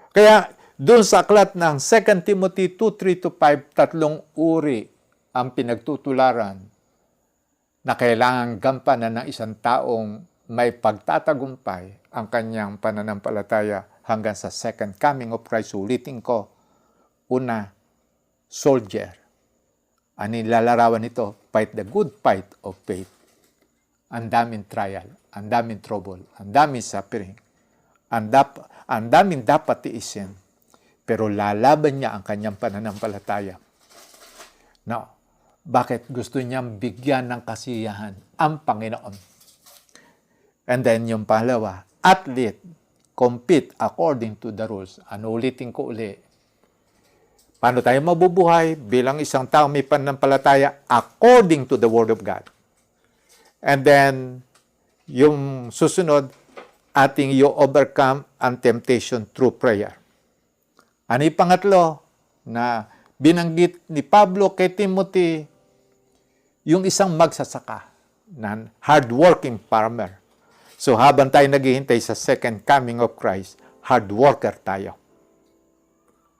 Kaya doon sa aklat ng 2 Timothy 2:3-5, 3 uri ang pinagtutularan na kailangang gampanan ng isang taong may pagtatagumpay ang kanyang pananampalataya hanggang sa second coming of Christ. Ulitin ko, una, soldier. Ang nilalarawan nito, fight the good fight of faith. Ang daming trial, ang daming trouble, ang daming suffering, ang daming dapat tiisin, pero lalaban niya ang kanyang pananampalataya. Now, bakit gusto niyang bigyan ng kasiyahan ang Panginoon? And then yung pangalawa, athlete, compete according to the rules. Ulitin ko uli. Paano tayo mabubuhay bilang isang tao may pananampalataya according to the Word of God? And then, yung susunod, ating you overcome ang temptation through prayer. Ano yung pangatlo na binanggit ni Pablo kay Timothy? Yung isang magsasaka, na hardworking farmer. So habang tayo naghihintay sa second coming of Christ, hard worker tayo.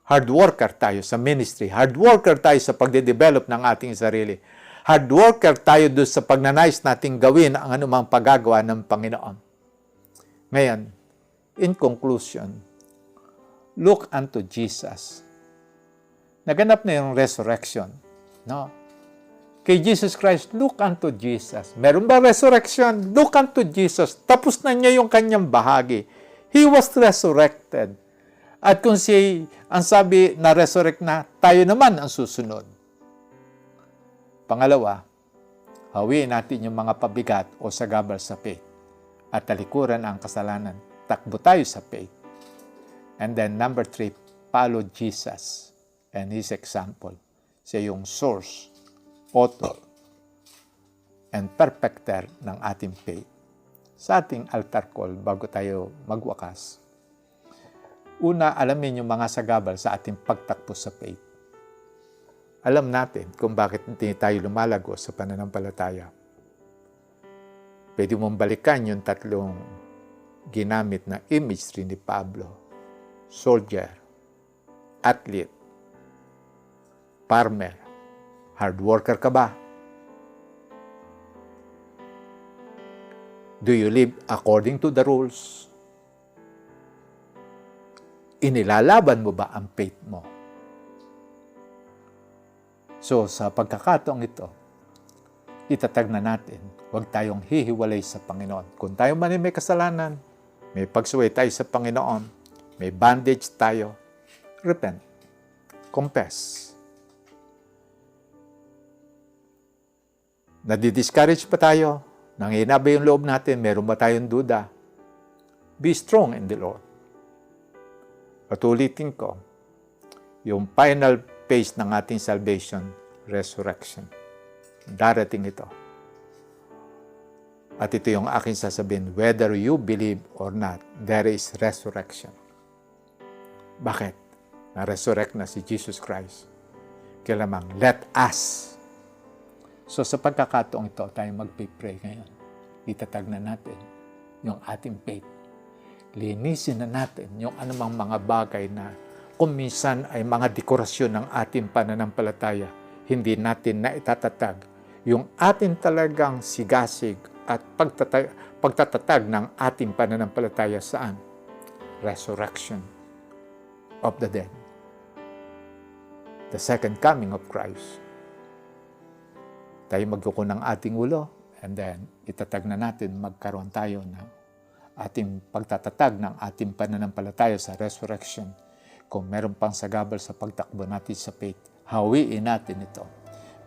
Hard worker tayo sa ministry. Hard worker tayo sa pagde-develop ng ating sarili. Hard worker tayo doon sa pagnanais nating gawin ang anumang paggagawa ng Panginoon. Ngayon, in conclusion, look unto Jesus. Naganap na yung resurrection. No? Kay Jesus Christ, look unto Jesus. Meron ba resurrection? Look unto Jesus. Tapos na niya yung kanyang bahagi. He was resurrected. At kung ang sabi na resurrect na, tayo naman ang susunod. Pangalawa, hawiin natin yung mga pabigat o sagabal sa faith. At talikuran ang kasalanan. Takbo tayo sa faith. And then number 3, follow Jesus and His example. Siya yung source, author, and perfecter ng ating faith. Sa ating altar call, bago tayo magwakas, una, alamin yung mga sagabal sa ating pagtakbo sa faith. Alam natin kung bakit hindi tayo lumalago sa pananampalataya. Pwede mong balikan yung 3 ginamit na imagery ni Pablo. Soldier, athlete, farmer. Hard worker ka ba? Do you live according to the rules? Inilalaban mo ba ang faith mo? So, sa pagkakataong ito, itatag na natin, huwag tayong hihiwalay sa Panginoon. Kung tayo man ay may kasalanan, may pagsuway tayo sa Panginoon, may bandage tayo, repent, confess. Nadi-discourage pa tayo? Nanghihina ba yung loob natin? Meron ba tayong duda? Be strong in the Lord. At ulitin ko, yung final phase ng ating salvation, resurrection. Darating ito. At ito yung aking sasabihin, whether you believe or not, there is resurrection. Bakit? Na-resurrect na si Jesus Christ. Kaya lamang, let us. So sa pagkakataong ito, tayo mag-pray ngayon. Itatag na natin yung ating faith. Linisin na natin yung anumang mga bagay na kung minsan ay mga dekorasyon ng ating pananampalataya, hindi natin na itatatag yung ating talagang sigasig at pagtatatag ng ating pananampalataya saan? Resurrection of the dead. The second coming of Christ. Tayo magkuko ng ating ulo and then itatag na natin, magkaroon tayo ng ating pagtatatag ng ating pananampalataya sa resurrection. Kung meron pang sagabal sa pagtakbo natin sa faith, hawiin natin ito.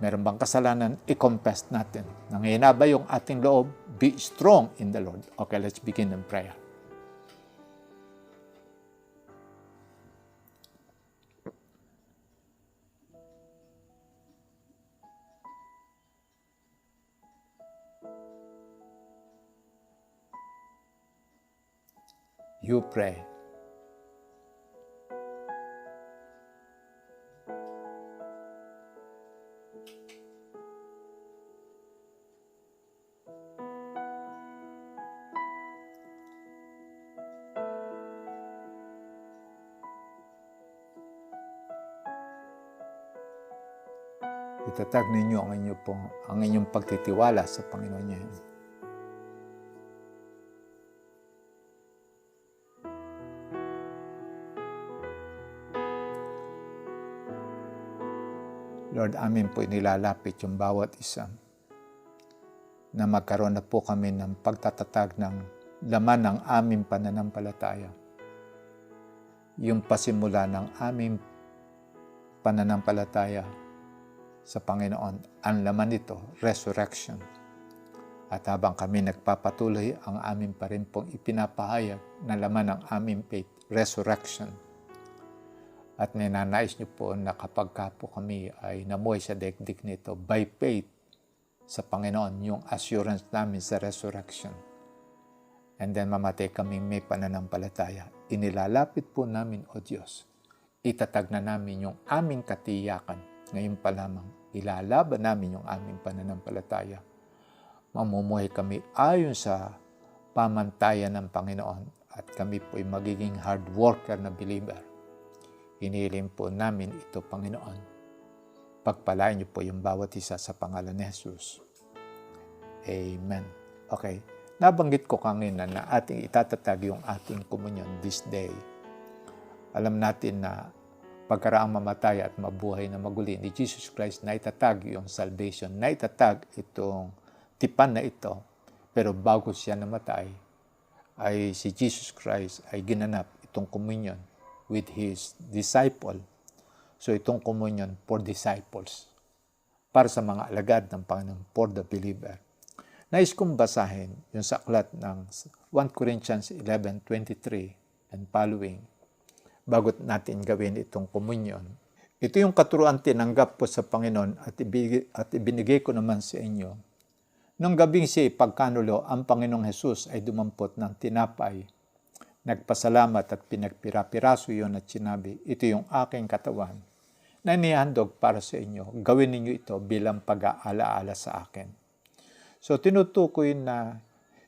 Meron bang kasalanan, i-confess natin. Nanghihina ba yung ating loob? Be strong in the Lord. Okay, let's begin in prayer. You pray. Itatag ninyo ang inyong pagtitiwala sa Panginoon niyo. Lord, amin po inilalapit yung bawat isa na magkaroon na po kami ng pagtatatag ng laman ng aming pananampalataya. Yung pasimula ng aming pananampalataya sa Panginoon, ang laman nito, resurrection. At habang kami nagpapatuloy, ang amin pa rin pong ipinapahayag na laman ng aming faith, resurrection. At ninanais niyo po na kapag po kami ay namuhay sa daigdig nito, by faith sa Panginoon, yung assurance namin sa resurrection. And then mamatay kaming may pananampalataya. Inilalapit po namin, O Diyos, itatag na namin yung aming katiyakan. Ngayon pa lamang, ilalaban namin yung aming pananampalataya. Mamumuhay kami ayon sa pamantayan ng Panginoon at kami po ay magiging hard worker na believer. Hinihiling po namin ito, Panginoon. Pagpalain niyo po yung bawat isa sa pangalan ni Jesus. Amen. Okay. Nabanggit ko kanina na ating itatatag yung ating komunyon this day. Alam natin na pagkaraang mamatay at mabuhay na maguli ni Jesus Christ, na itatag yung salvation, na itatag itong tipan na ito. Pero bago siya namatay, ay si Jesus Christ ay ginanap itong communion with His disciple. So itong communion for disciples, para sa mga alagad ng Panginoon, for the believer. Nais kong basahin yung sa aklat ng 1 Corinthians 11:23 and following, bago natin gawin itong komunyon. Ito yung katuruan tinanggap po sa Panginoon at ibinigay ko naman sa inyo. Nung gabing siya ipagkanulo, ang Panginoong Hesus ay dumampot ng tinapay. Nagpasalamat at pinagpira-piraso yun at sinabi, ito yung aking katawan na inihandog para sa inyo. Gawin ninyo ito bilang pag-aalaala sa akin. So tinutukoy na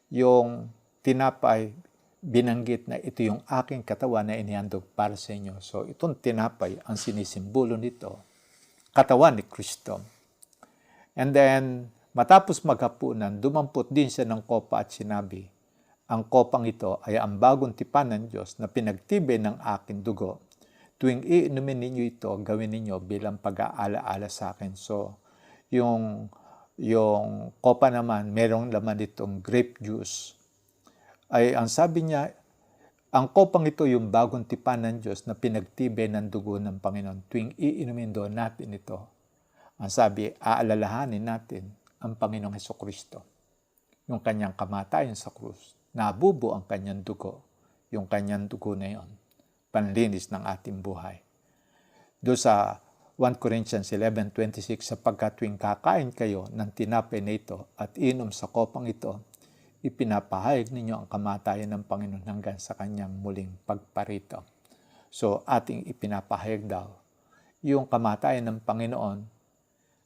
yung tinapay, binanggit na ito yung aking katawan na inihandog para sa inyo. So itong tinapay, ang sinisimbolo nito, katawan ni Kristo. And then, matapos maghapunan, dumampot din siya ng kopa at sinabi, ang kopang ito ay ang bagong tipan ng Diyos na pinagtibay ng aking dugo. Tuwing iinumin ninyo ito, gawin ninyo bilang pag-aalaala sa akin. So, yung kopa naman, merong laman itong grape juice. Ay ang sabi niya, ang kopang ito yung bagong tipan ng Diyos na pinagtibay ng dugo ng Panginoon. Tuwing iinumin doon natin ito, ang sabi, aalalahanin natin ang Panginoong Hesukristo. Yung kanyang kamatayan sa krus, nabubo ang kanyang dugo. Yung kanyang dugo na yon, panlinis ng ating buhay. Doon sa 1 Corinthians 11:26, sapagkat tuwing kakain kayo ng tinapay na ito at inom sa kopang ito, ipinapahayag ninyo ang kamatayan ng Panginoon hanggang sa kanyang muling pagparito. So, ating ipinapahayag daw yung kamatayan ng Panginoon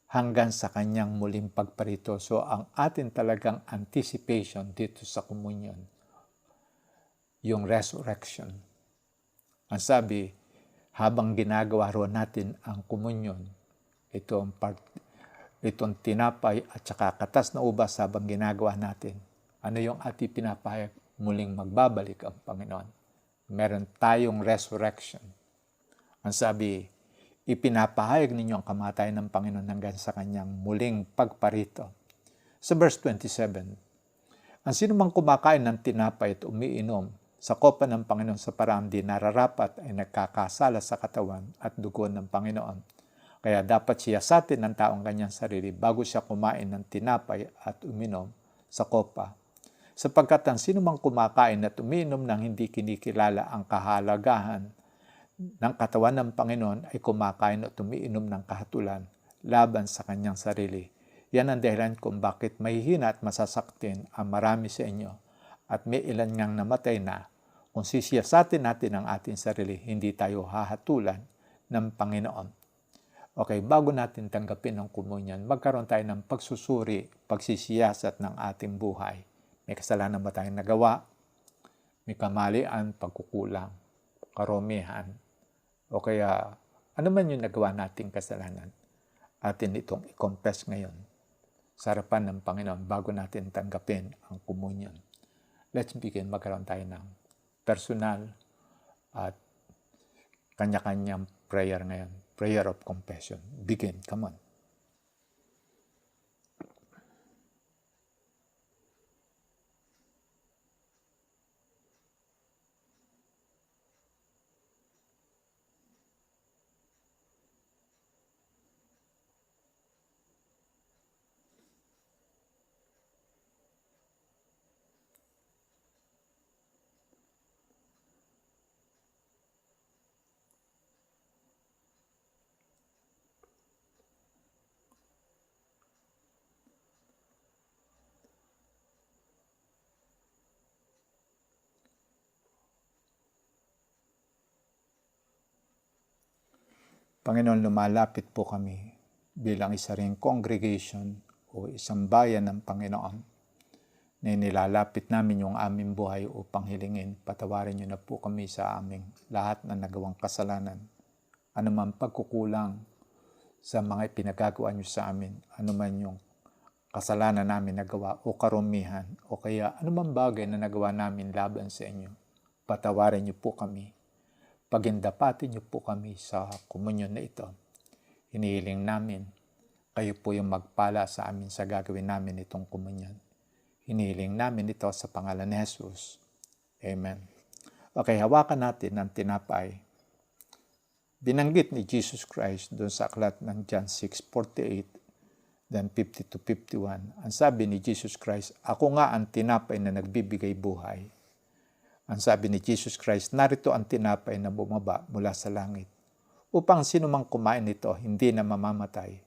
hanggang sa kanyang muling pagparito. So, ang atin talagang anticipation dito sa komunyon, yung resurrection. Ang sabi, habang ginagawa roon natin ang komunyon, itong tinapay at saka katas na ubas habang ginagawa natin, ano yung ating pinapahayag? Muling magbabalik ang Panginoon. Meron tayong resurrection. Ang sabi, ipinapahayag ninyo ang kamatayan ng Panginoon hanggang sa kanyang muling pagparito. Sa verse 27, ang sinumang kumakain ng tinapay at umiinom sa kopa ng Panginoon sa paraang di nararapat ay nagkakasala sa katawan at dugo ng Panginoon. Kaya dapat siyasatin ng taong kanyang sarili bago siya kumain ng tinapay at uminom sa kopa. Sapagkat ang sinumang kumakain at umiinom ng hindi kinikilala ang kahalagahan ng katawan ng Panginoon ay kumakain at umiinom ng kahatulan laban sa kanyang sarili. Yan ang dahilan kung bakit mahihina at masasaktin ang marami sa inyo at may ilan ngang namatay na Kung sisiyasatin natin ang ating sarili, hindi tayo hahatulan ng Panginoon. Okay, bago natin tanggapin ang komunyon, magkaroon tayo ng pagsusuri, pagsisiyasat ng ating buhay. May kasalanan ba tayong nagawa? May kamalian, pagkukulang, karumihan, o kaya ano man yung nagawa nating kasalanan. Atin itong i-confess ngayon sa harapan ng Panginoon bago natin tanggapin ang komunyon. Let's begin. Magkaroon tayo ng personal at kanya-kanyang prayer ngayon. Prayer of confession. Begin. Come on. Panginoon, lumalapit po kami bilang isa ring congregation o isang bayan ng Panginoon na nilalapit namin yung aming buhay upang hilingin. Patawarin niyo na po kami sa aming lahat na nagawang kasalanan. Anumang pagkukulang sa mga pinagagawa niyo sa amin, anuman yung kasalanan namin nagawa o karumihan o kaya anumang bagay na nagawa namin laban sa inyo, patawarin niyo po kami. Pagindapatin niyo po kami sa komunyon na ito. Hinihiling namin, kayo po yung magpala sa amin sa gagawin namin itong komunyon. Hinihiling namin ito sa pangalan ni Jesus. Amen. Okay, hawakan natin ang tinapay. Binanggit ni Jesus Christ doon sa aklat ng John 6:48, then 50-51. Ang sabi ni Jesus Christ, ako nga ang tinapay na nagbibigay buhay. Ang sabi ni Jesus Christ, narito ang tinapay na bumaba mula sa langit, upang sino mang kumain nito hindi na mamamatay.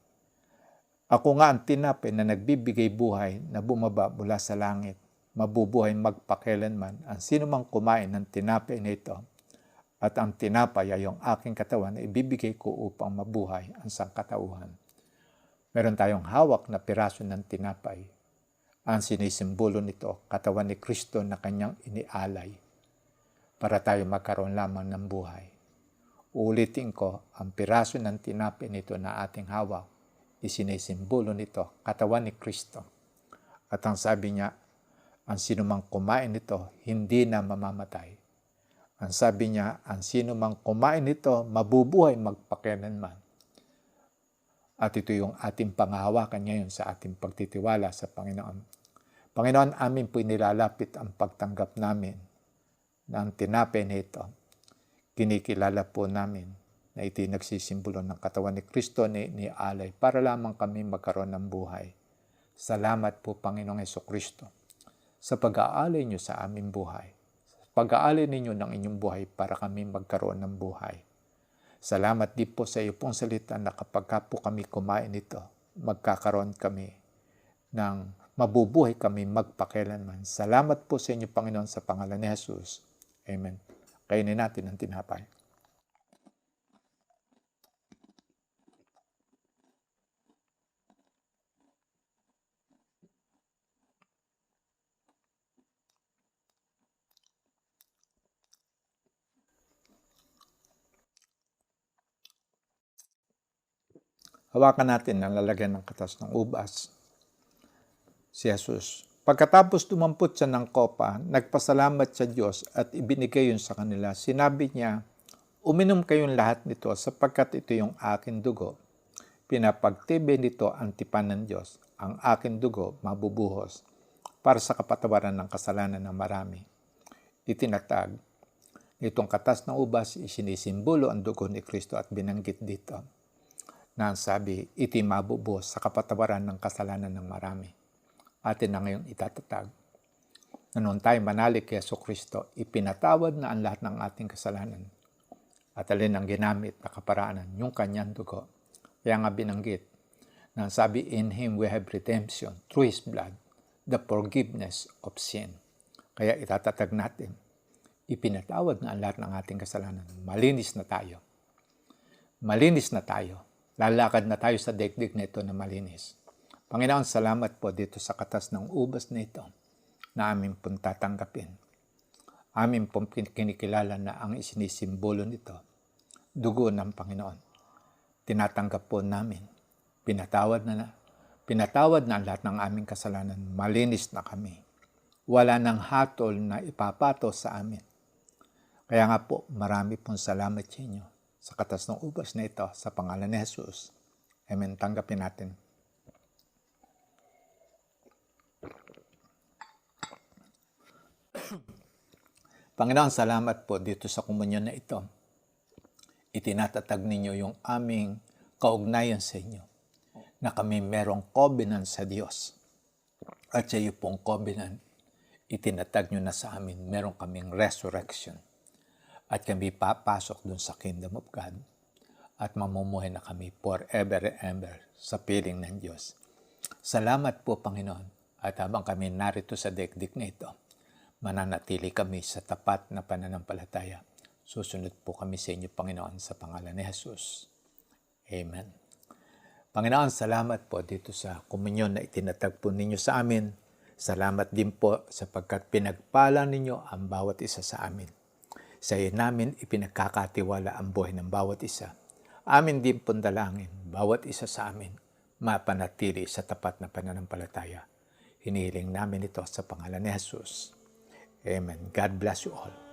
Ako nga ang tinapay na nagbibigay buhay na bumaba mula sa langit, mabubuhay magpakailanman ang sino mang kumain ng tinapay na ito. At ang tinapay ay yung aking katawan na ibibigay ko upang mabuhay ang sangkatauhan. Meron tayong hawak na piraso ng tinapay. Ang sinisimbolo nito, katawan ni Kristo na kanyang inialay para tayo magkaroon lamang ng buhay. Uulitin ko, ang piraso ng tinapay nito na ating hawak, isinisimbolo nito, katawan ni Kristo. At ang sabi niya, ang sino mang kumain nito, hindi na mamamatay. Ang sabi niya, ang sino mang kumain nito, mabubuhay magpakailanman. At ito yung ating pangahawakan ngayon sa ating pagtitiwala sa Panginoon. Panginoon, amin po nilalapit ang pagtanggap namin ng tinapay na ito. Kinikilala po namin na ito'y nagsisimbolo ng katawan ni Kristo na inialay para lamang kami magkaroon ng buhay. Salamat po, Panginoong Hesukristo, sa pag-aalay niyo sa aming buhay. Sa pag-aalay ninyo ng inyong buhay para kami magkaroon ng buhay. Salamat din po sa iyo pong salita na kapag po kami kumain nito, magkakaroon kami ng mabubuhay kami magpakailanman. Salamat po sa inyo, Panginoon, sa pangalan ni Jesus. Amen. Kainin natin ang tinapay. Hawakan natin ang lalagyan ng katas ng ubas. Si Jesus. Pagkatapos dumampot siya ng kopa, nagpasalamat sa Diyos at ibinigay yun sa kanila. Sinabi niya, uminom kayong lahat nito sapagkat ito yung aking dugo. Pinapagtibay nito ang tipan ng Diyos. Ang aking dugo mabubuhos para sa kapatawaran ng kasalanan ng marami. Itinatag. Itong katas ng ubas, isinisimbolo ang dugo ni Kristo at binanggit dito na sabi, iti mabubuhos sa kapatawaran ng kasalanan ng marami. Atin na ngayong itatatag. Na noon tayo manalig kay Jesucristo, ipinatawad na ang lahat ng ating kasalanan. At alin ang ginamit na kaparaanan, yung kanyang dugo. Kaya nga binanggit, na sabi, in Him we have redemption through His blood, the forgiveness of sin. Kaya itatatag natin, ipinatawad na ang lahat ng ating kasalanan. Malinis na tayo. Malinis na tayo. Lalakad na tayo sa daigdig na ito na malinis. Panginoon, salamat po dito sa katas ng ubas na ito na amin pong tatanggapin. Amin pong kinikilala na ang isinisimbolo nito, dugo ng Panginoon. Tinatanggap po namin. Pinatawad na ang lahat ng aming kasalanan. Malinis na kami. Wala nang hatol na ipapato sa amin. Kaya nga po, marami pong salamat sa inyo sa katas ng ubas na ito sa pangalan ni Jesus. Amen. Tanggapin natin. Panginoon, salamat po dito sa komunyon na ito. Itinatatag ninyo yung aming kaugnayan sa inyo na kami merong covenant sa Diyos. At sa iyo pong covenant, itinatag nyo na sa amin, meron kaming resurrection. At kami papasok dun sa kingdom of God at mamumuhay na kami forever and ever sa piling ng Diyos. Salamat po, Panginoon. At habang kami narito sa daigdig na ito, mananatili kami sa tapat na pananampalataya. Susunod po kami sa inyo, Panginoon, sa pangalan ni Jesus. Amen. Panginoon, salamat po dito sa komunyon na itinatag po ninyo sa amin. Salamat din po sapagkat pinagpala ninyo ang bawat isa sa amin. Sa iyo namin ipinagkakatiwala ang buhay ng bawat isa. Amin din pong dalangin, bawat isa sa amin, mapanatili sa tapat na pananampalataya. Hinihiling namin ito sa pangalan ni Jesus. Amen. God bless you all.